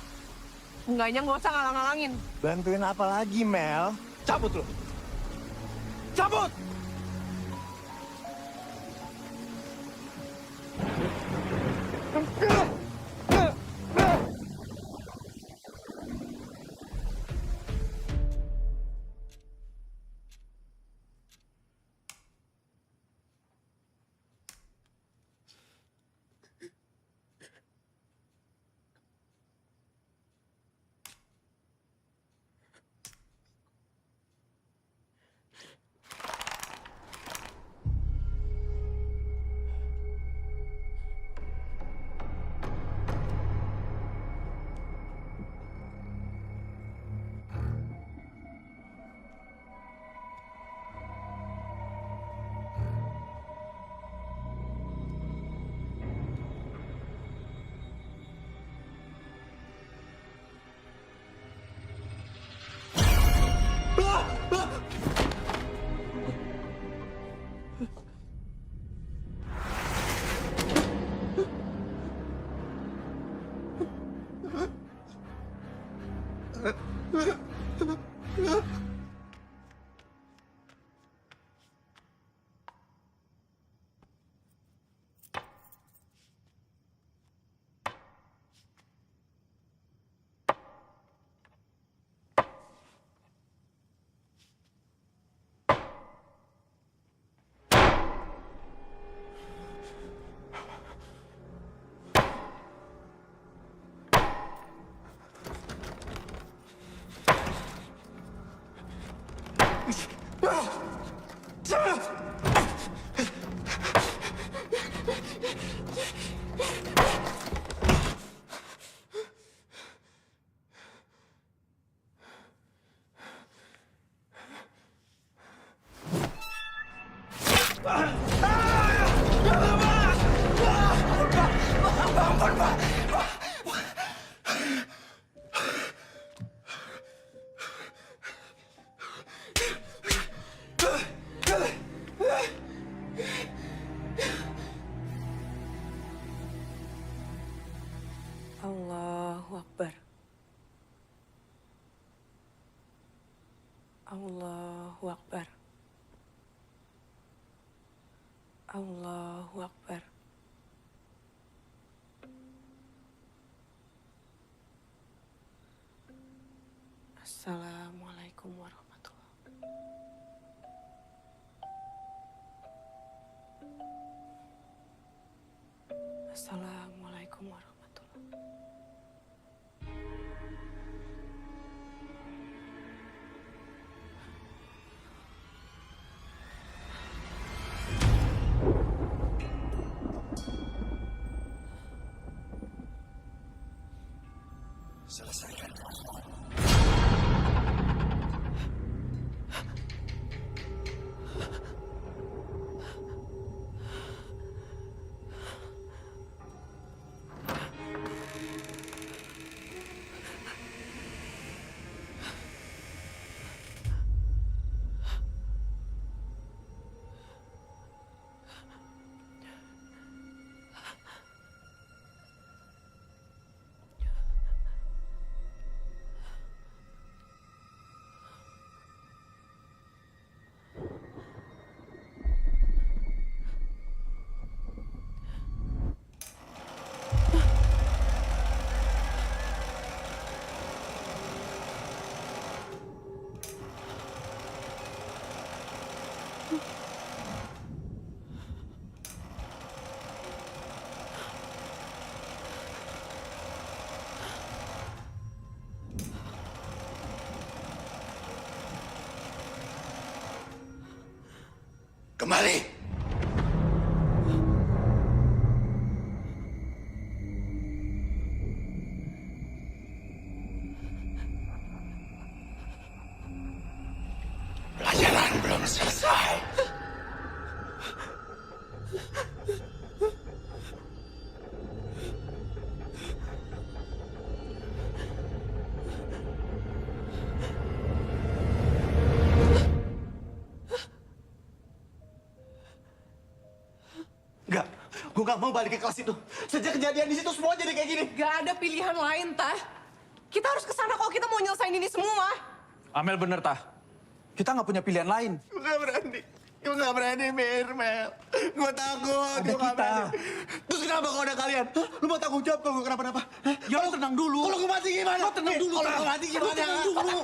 I: enggaknya nggak usah ngalang-ngalangin.
Q: Bantuin apa lagi, Mel? Cabut lu. Cabut!
C: Allahu Akbar. Allahu Akbar. Allahu Akbar. Assalamualaikum warahmatullahi wabarakatuh. Assalamualaikum warahmatullahi wabarakatuh.
A: Kembali. Pelajaran belum selesai.
H: Enggak, gue gak mau balik ke kelas itu. Sejak kejadian di situ semua jadi kayak gini.
I: Gak ada pilihan lain, Tah. Kita harus kesana kalau kita mau nyelesain ini semua.
N: Amel bener, Tah. Kita nggak punya pilihan lain.
H: Gue gak berani. Gue gak berani, Mel. Gue takut.
N: Ada
H: Gue gak
N: kita.
H: berani. Terus kenapa kalau ada kalian? Hah? Lu mau tanggung jawab kalau gue kenapa-napa? Hah? Ya lo tenang dulu. Kalau gue mati gimana? Lo tenang dulu. Kalau gue mati gimana?
I: Tenang dulu.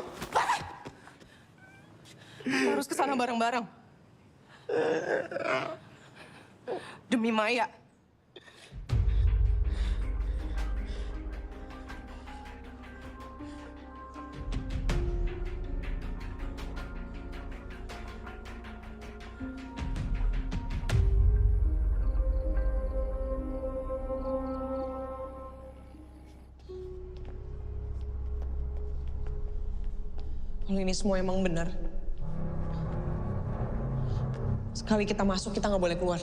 I: Kita harus kesana bareng-bareng. Demi Maya. Kalau ini semua emang benar. Sekali kita masuk, kita nggak boleh keluar.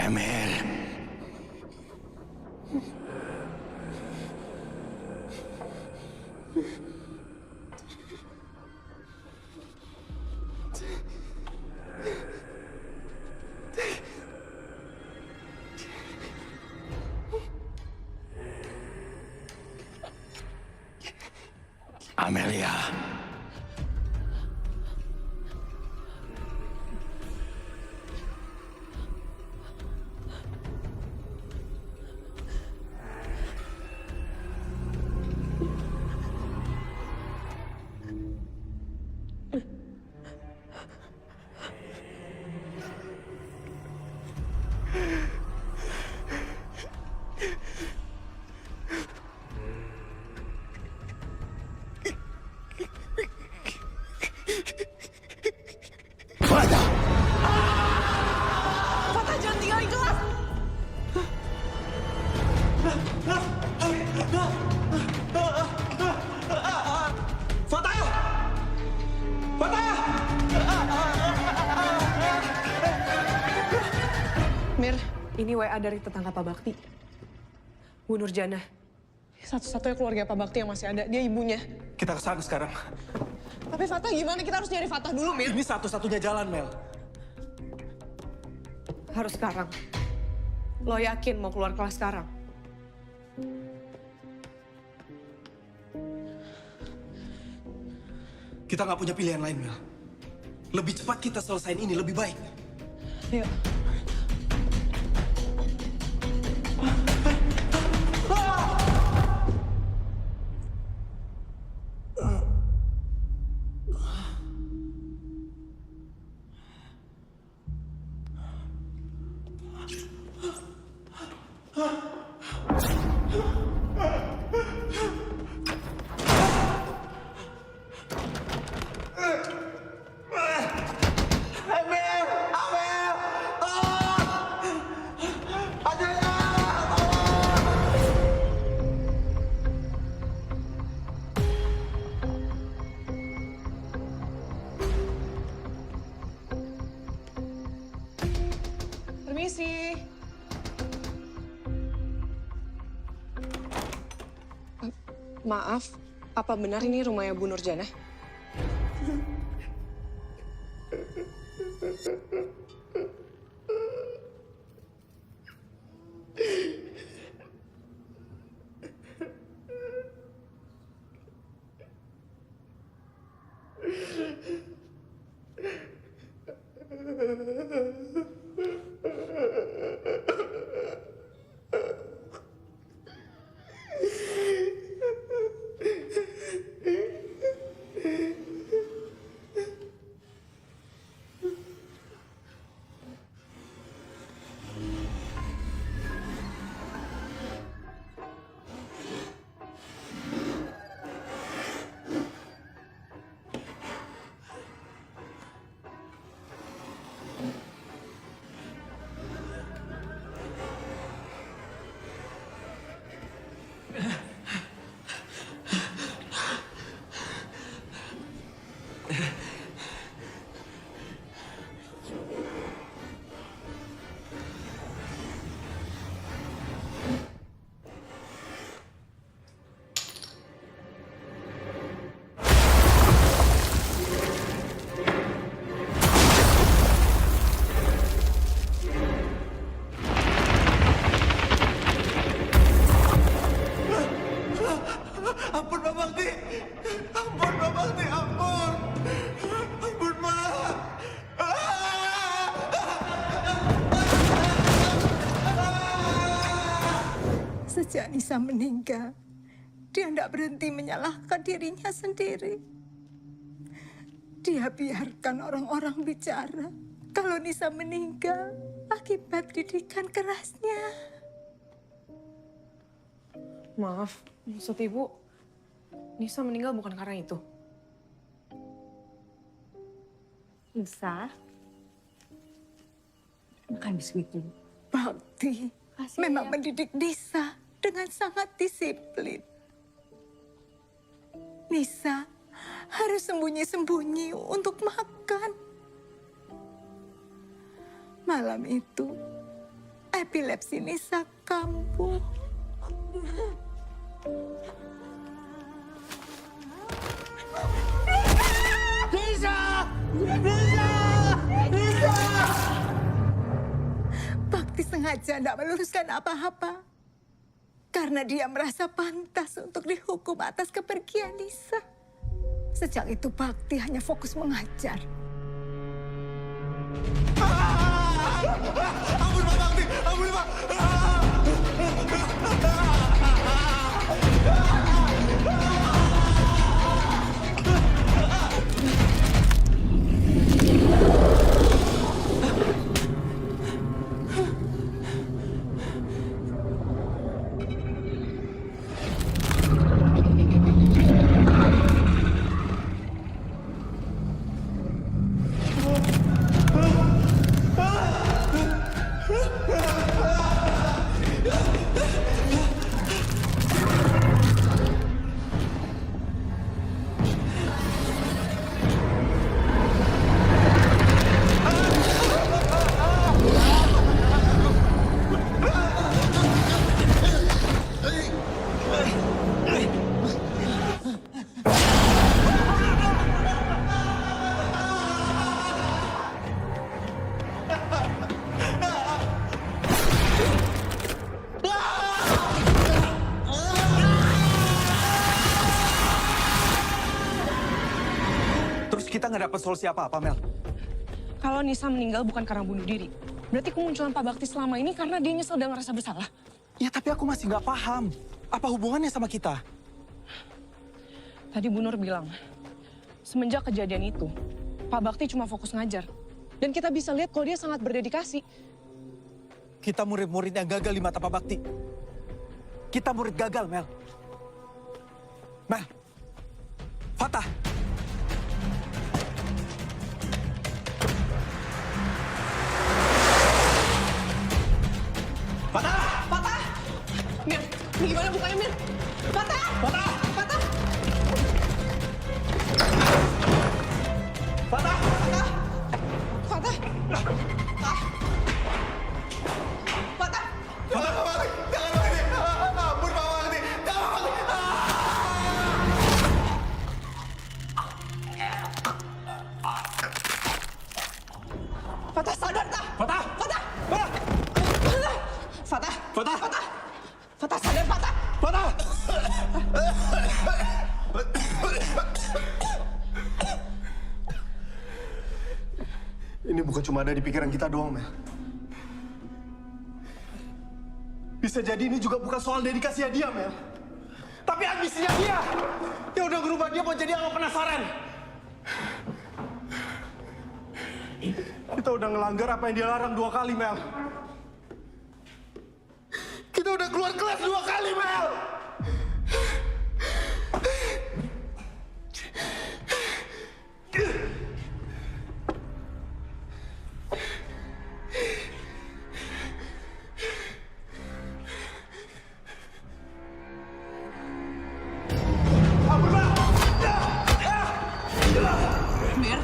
A: Emil. Amelia.
I: Ini WA dari tetangga Pak Bakti. Bu Nurjana. Satu-satunya keluarga Pak Bakti yang masih ada. Dia ibunya.
N: Kita kesana sekarang.
I: Tapi Fatah gimana? Kita harus nyari Fatah dulu, Mel.
N: Ini satu-satunya jalan, Mel.
I: Harus sekarang. Lo yakin mau keluar kelas sekarang?
N: Kita nggak punya pilihan lain, Mel. Lebih cepat kita selesain ini, lebih baik.
I: Ayo. Permisi. Maaf, apa benar ini rumahnya Bu Nurjana?
N: Ampun, Pak Bakti. Ampun, Pak Bakti. Ampun. Ampun, Ma.
R: Sejak Nisa meninggal, dia tidak berhenti menyalahkan dirinya sendiri. Dia biarkan orang-orang bicara kalau Nisa meninggal akibat didikan kerasnya.
I: Maaf, maksud Ibu, Nisa meninggal bukan karena itu.
R: Nisa, makan biskuit dulu. Bakti memang mendidik Nisa dengan sangat disiplin. Nisa harus sembunyi-sembunyi untuk makan. Malam itu, epilepsi Nisa kambuh.
O: Nisa! Nisa! Nisa!
R: Bakti sengaja tidak meluruskan apa-apa. Karena dia merasa pantas untuk dihukum atas kepergian Nisa. Sejak itu Bakti hanya fokus mengajar.
O: Ampun, Pak Bakti! Ampun, Pak!
N: kita nggak dapat solusi apa-apa, Mel.
I: Kalau Nisa meninggal bukan karena bunuh diri, berarti kemunculan Pak Bakti selama ini karena dia nyesel dan ngerasa bersalah.
N: Ya, tapi aku masih nggak paham. Apa hubungannya sama kita?
I: Tadi Bu Nur bilang, semenjak kejadian itu, Pak Bakti cuma fokus ngajar. Dan kita bisa lihat kalau dia sangat berdedikasi.
N: Kita murid-murid yang gagal di mata Pak Bakti. Kita murid gagal, Mel. Mel. Fatah.
I: Fatah! Fatah! Mir, ini gimana bukanya, Mir? Fatah! Fatah! Fatah! Fatah! Fatah! Fatah! Fatah! Fatah!
O: Jangan Pak Bakti, jangan Pak Bakti. Ampun Pak Bakti, jangan Pak Bakti.
I: Fatah sadar, tak?
N: Fatah!
I: Fatah! Fatah! Fatah! Fatah! Fatah! Fatah sadar, Fatah!
N: Fatah!
O: Ini bukan cuma ada di pikiran kita doang, Mel. Bisa jadi ini juga bukan soal dedikasinya dia, Mel. Tapi ambisinya dia. Yang udah ngerubah dia buat jadi anak penasaran. Kita udah ngelanggar apa yang dia larang 2 kali, Mel. Kita udah keluar kelas 2 kali, Mel.
I: Mir?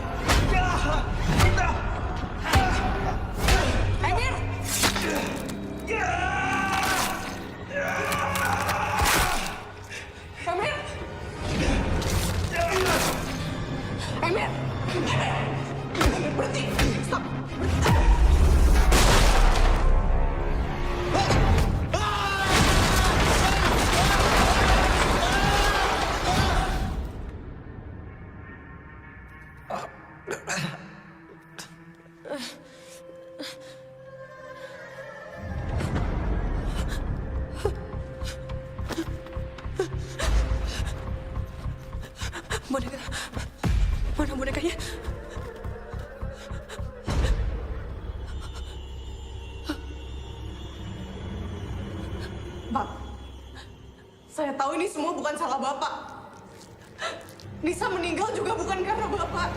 I: Emir! Emir! Emir, berhenti! Stop! Boneka. Mana bonekanya? Bang, saya tahu ini semua bukan salah Bapak. Nisa meninggal juga bukan karena Bapak.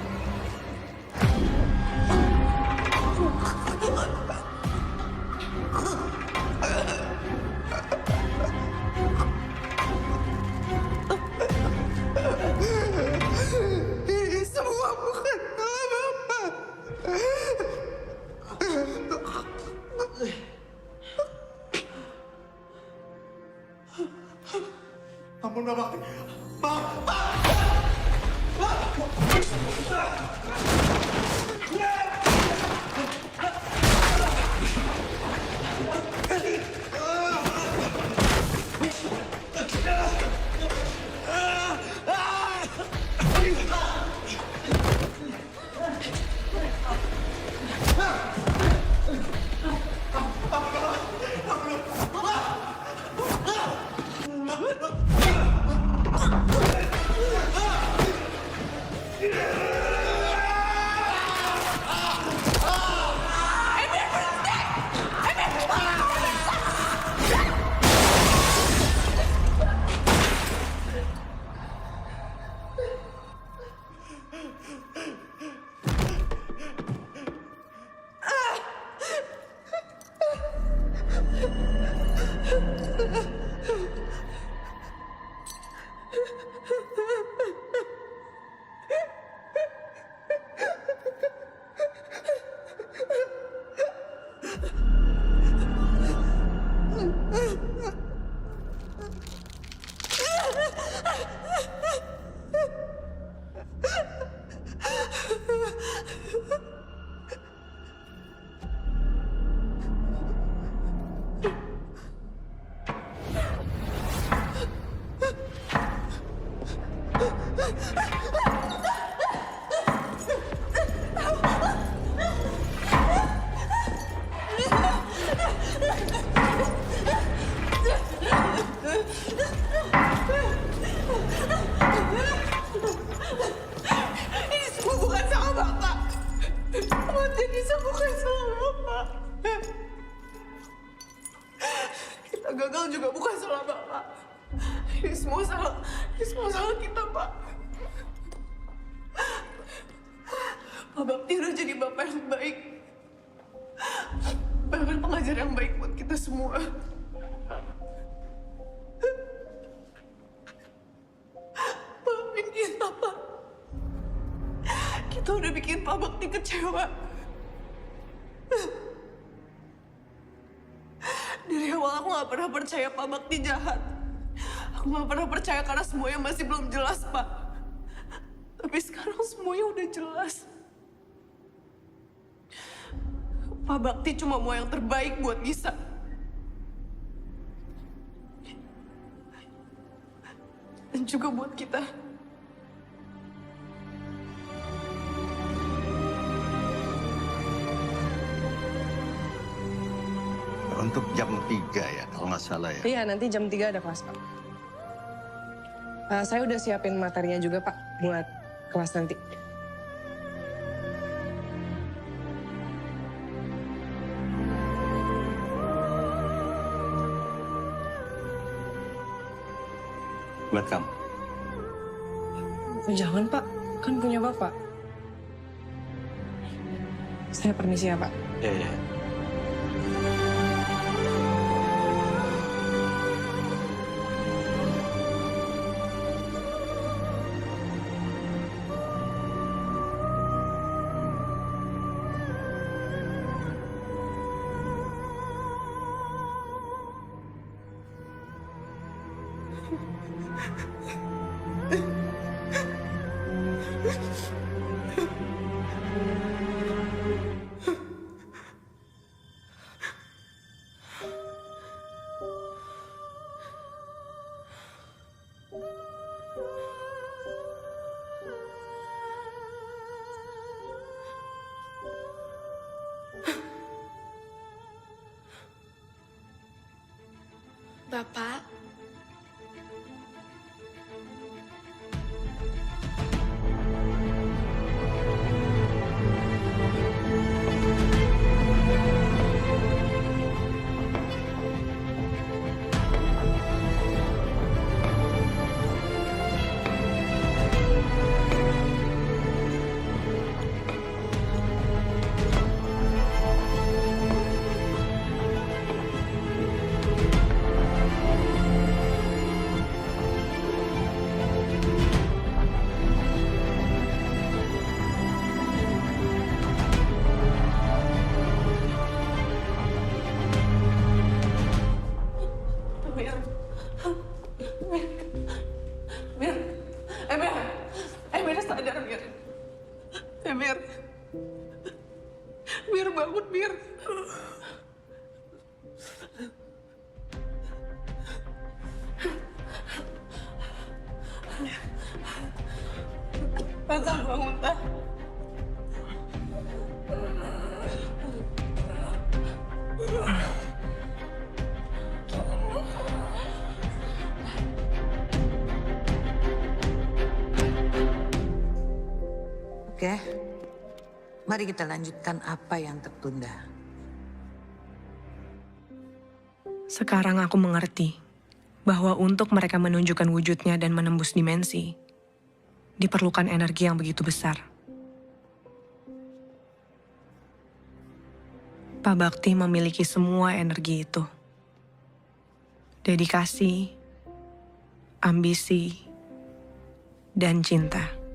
O: Ini semua bukan salah Bapak. Ampun Pak Bakti. Pak!
I: yang baik. Bahkan pengajar yang baik buat kita semua. Maafin kita, Pak. Kita udah bikin Pak Bakti kecewa. Dari awal aku gak pernah percaya Pak Bakti jahat. Aku gak pernah percaya karena semuanya masih belum jelas, Pak. Tapi sekarang semuanya udah jelas. Pak Bakti cuma mau yang terbaik buat Nisa. Dan juga buat kita.
A: Untuk jam 3 ya, kalau nggak salah ya.
I: Iya, nanti jam 3 ada kelas, Pak. Saya udah siapin materinya juga, Pak, buat kelas nanti.
A: Buat kamu.
I: Jangan, Pak. Kan punya Bapak. Saya permisi ya, Pak.
A: Iya.
B: Bapak,
I: Mir sadar, Mir. Mir. Mir bangun, Mir. Tante bangun, Tante.
P: Oke, mari kita lanjutkan apa yang tertunda.
I: Sekarang aku mengerti bahwa untuk mereka menunjukkan wujudnya dan menembus dimensi, diperlukan energi yang begitu besar. Pak Bakti memiliki semua energi itu. Dedikasi, ambisi, dan cinta.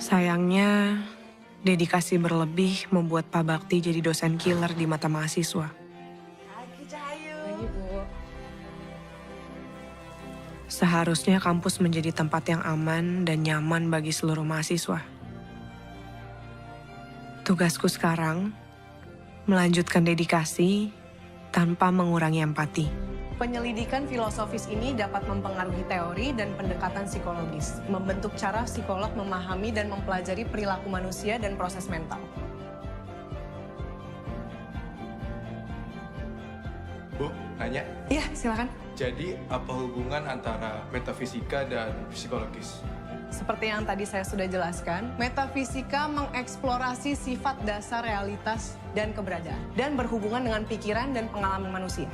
I: Sayangnya, dedikasi berlebih membuat Pak Bakti jadi dosen killer di mata mahasiswa. Seharusnya kampus menjadi tempat yang aman dan nyaman bagi seluruh mahasiswa. Tugasku sekarang, melanjutkan dedikasi tanpa mengurangi empati.
S: Penyelidikan filosofis ini dapat mempengaruhi teori dan pendekatan psikologis, membentuk cara psikolog memahami dan mempelajari perilaku manusia dan proses mental.
N: Bu, nanya.
S: Iya, silakan.
N: Jadi apa hubungan antara metafisika dan psikologis?
S: Seperti yang tadi saya sudah jelaskan, metafisika mengeksplorasi sifat dasar realitas dan keberadaan, dan berhubungan dengan pikiran dan pengalaman manusia.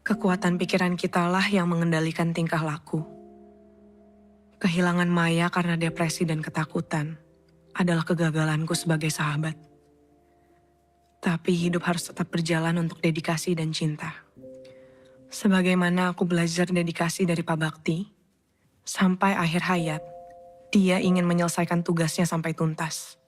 S: Kekuatan pikiran kitalah yang mengendalikan tingkah laku. Kehilangan Maya karena depresi dan ketakutan adalah kegagalanku sebagai sahabat. Tapi hidup harus tetap berjalan untuk dedikasi dan cinta. Sebagaimana aku belajar dedikasi dari Pak Bakti, sampai akhir hayat, dia ingin menyelesaikan tugasnya sampai tuntas.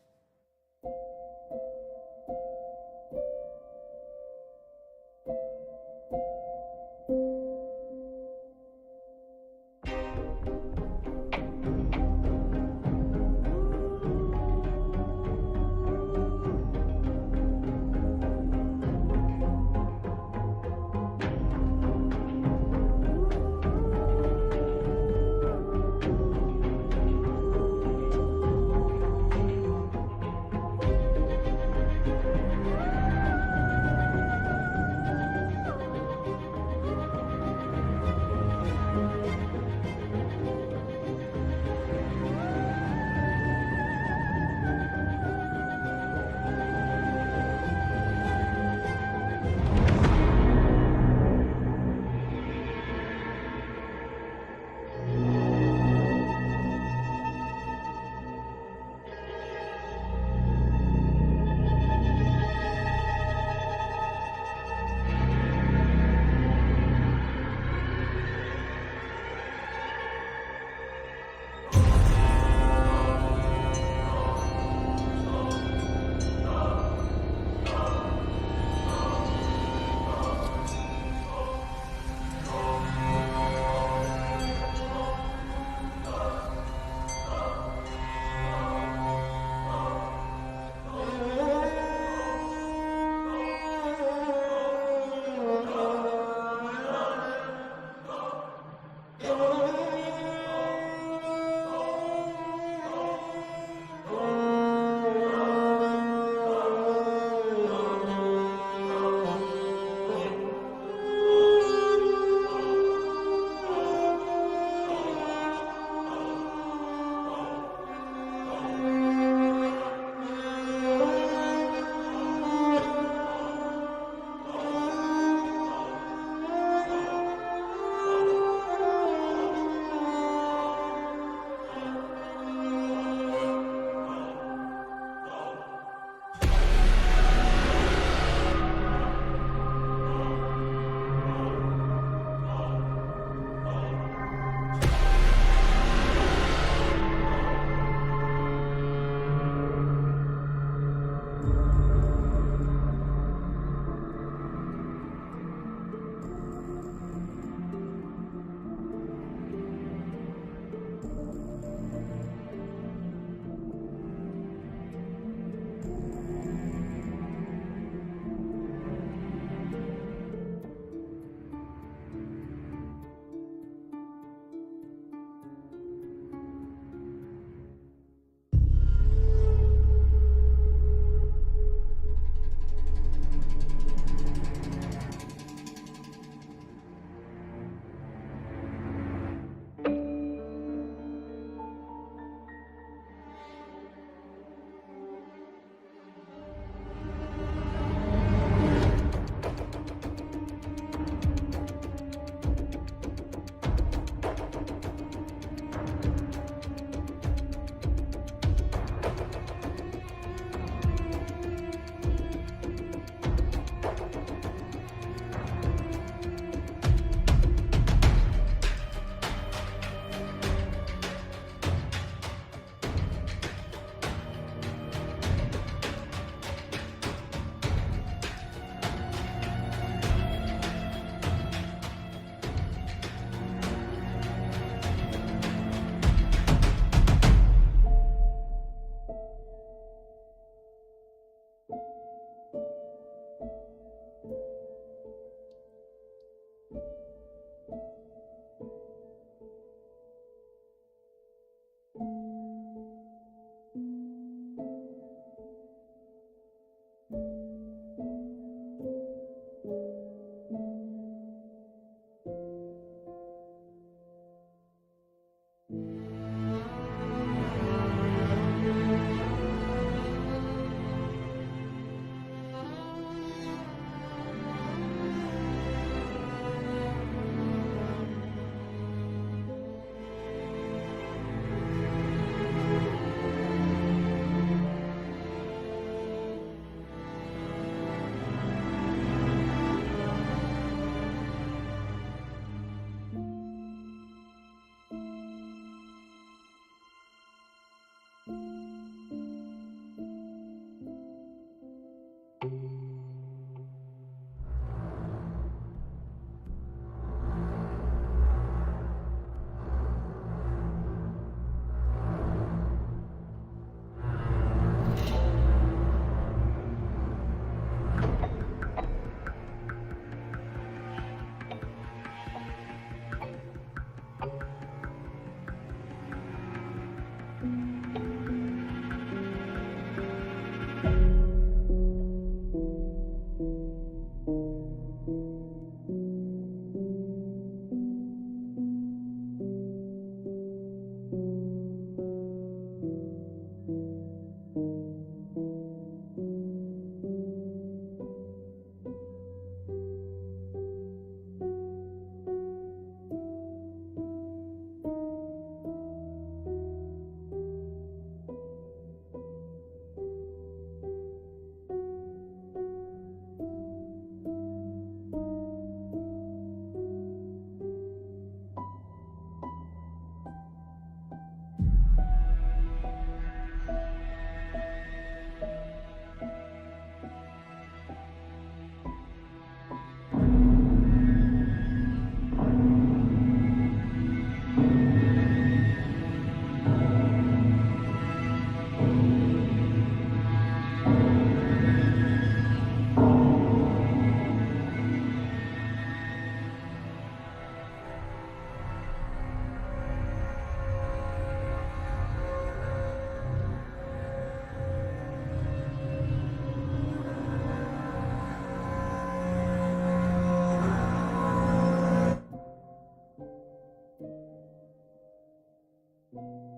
T: Thank you.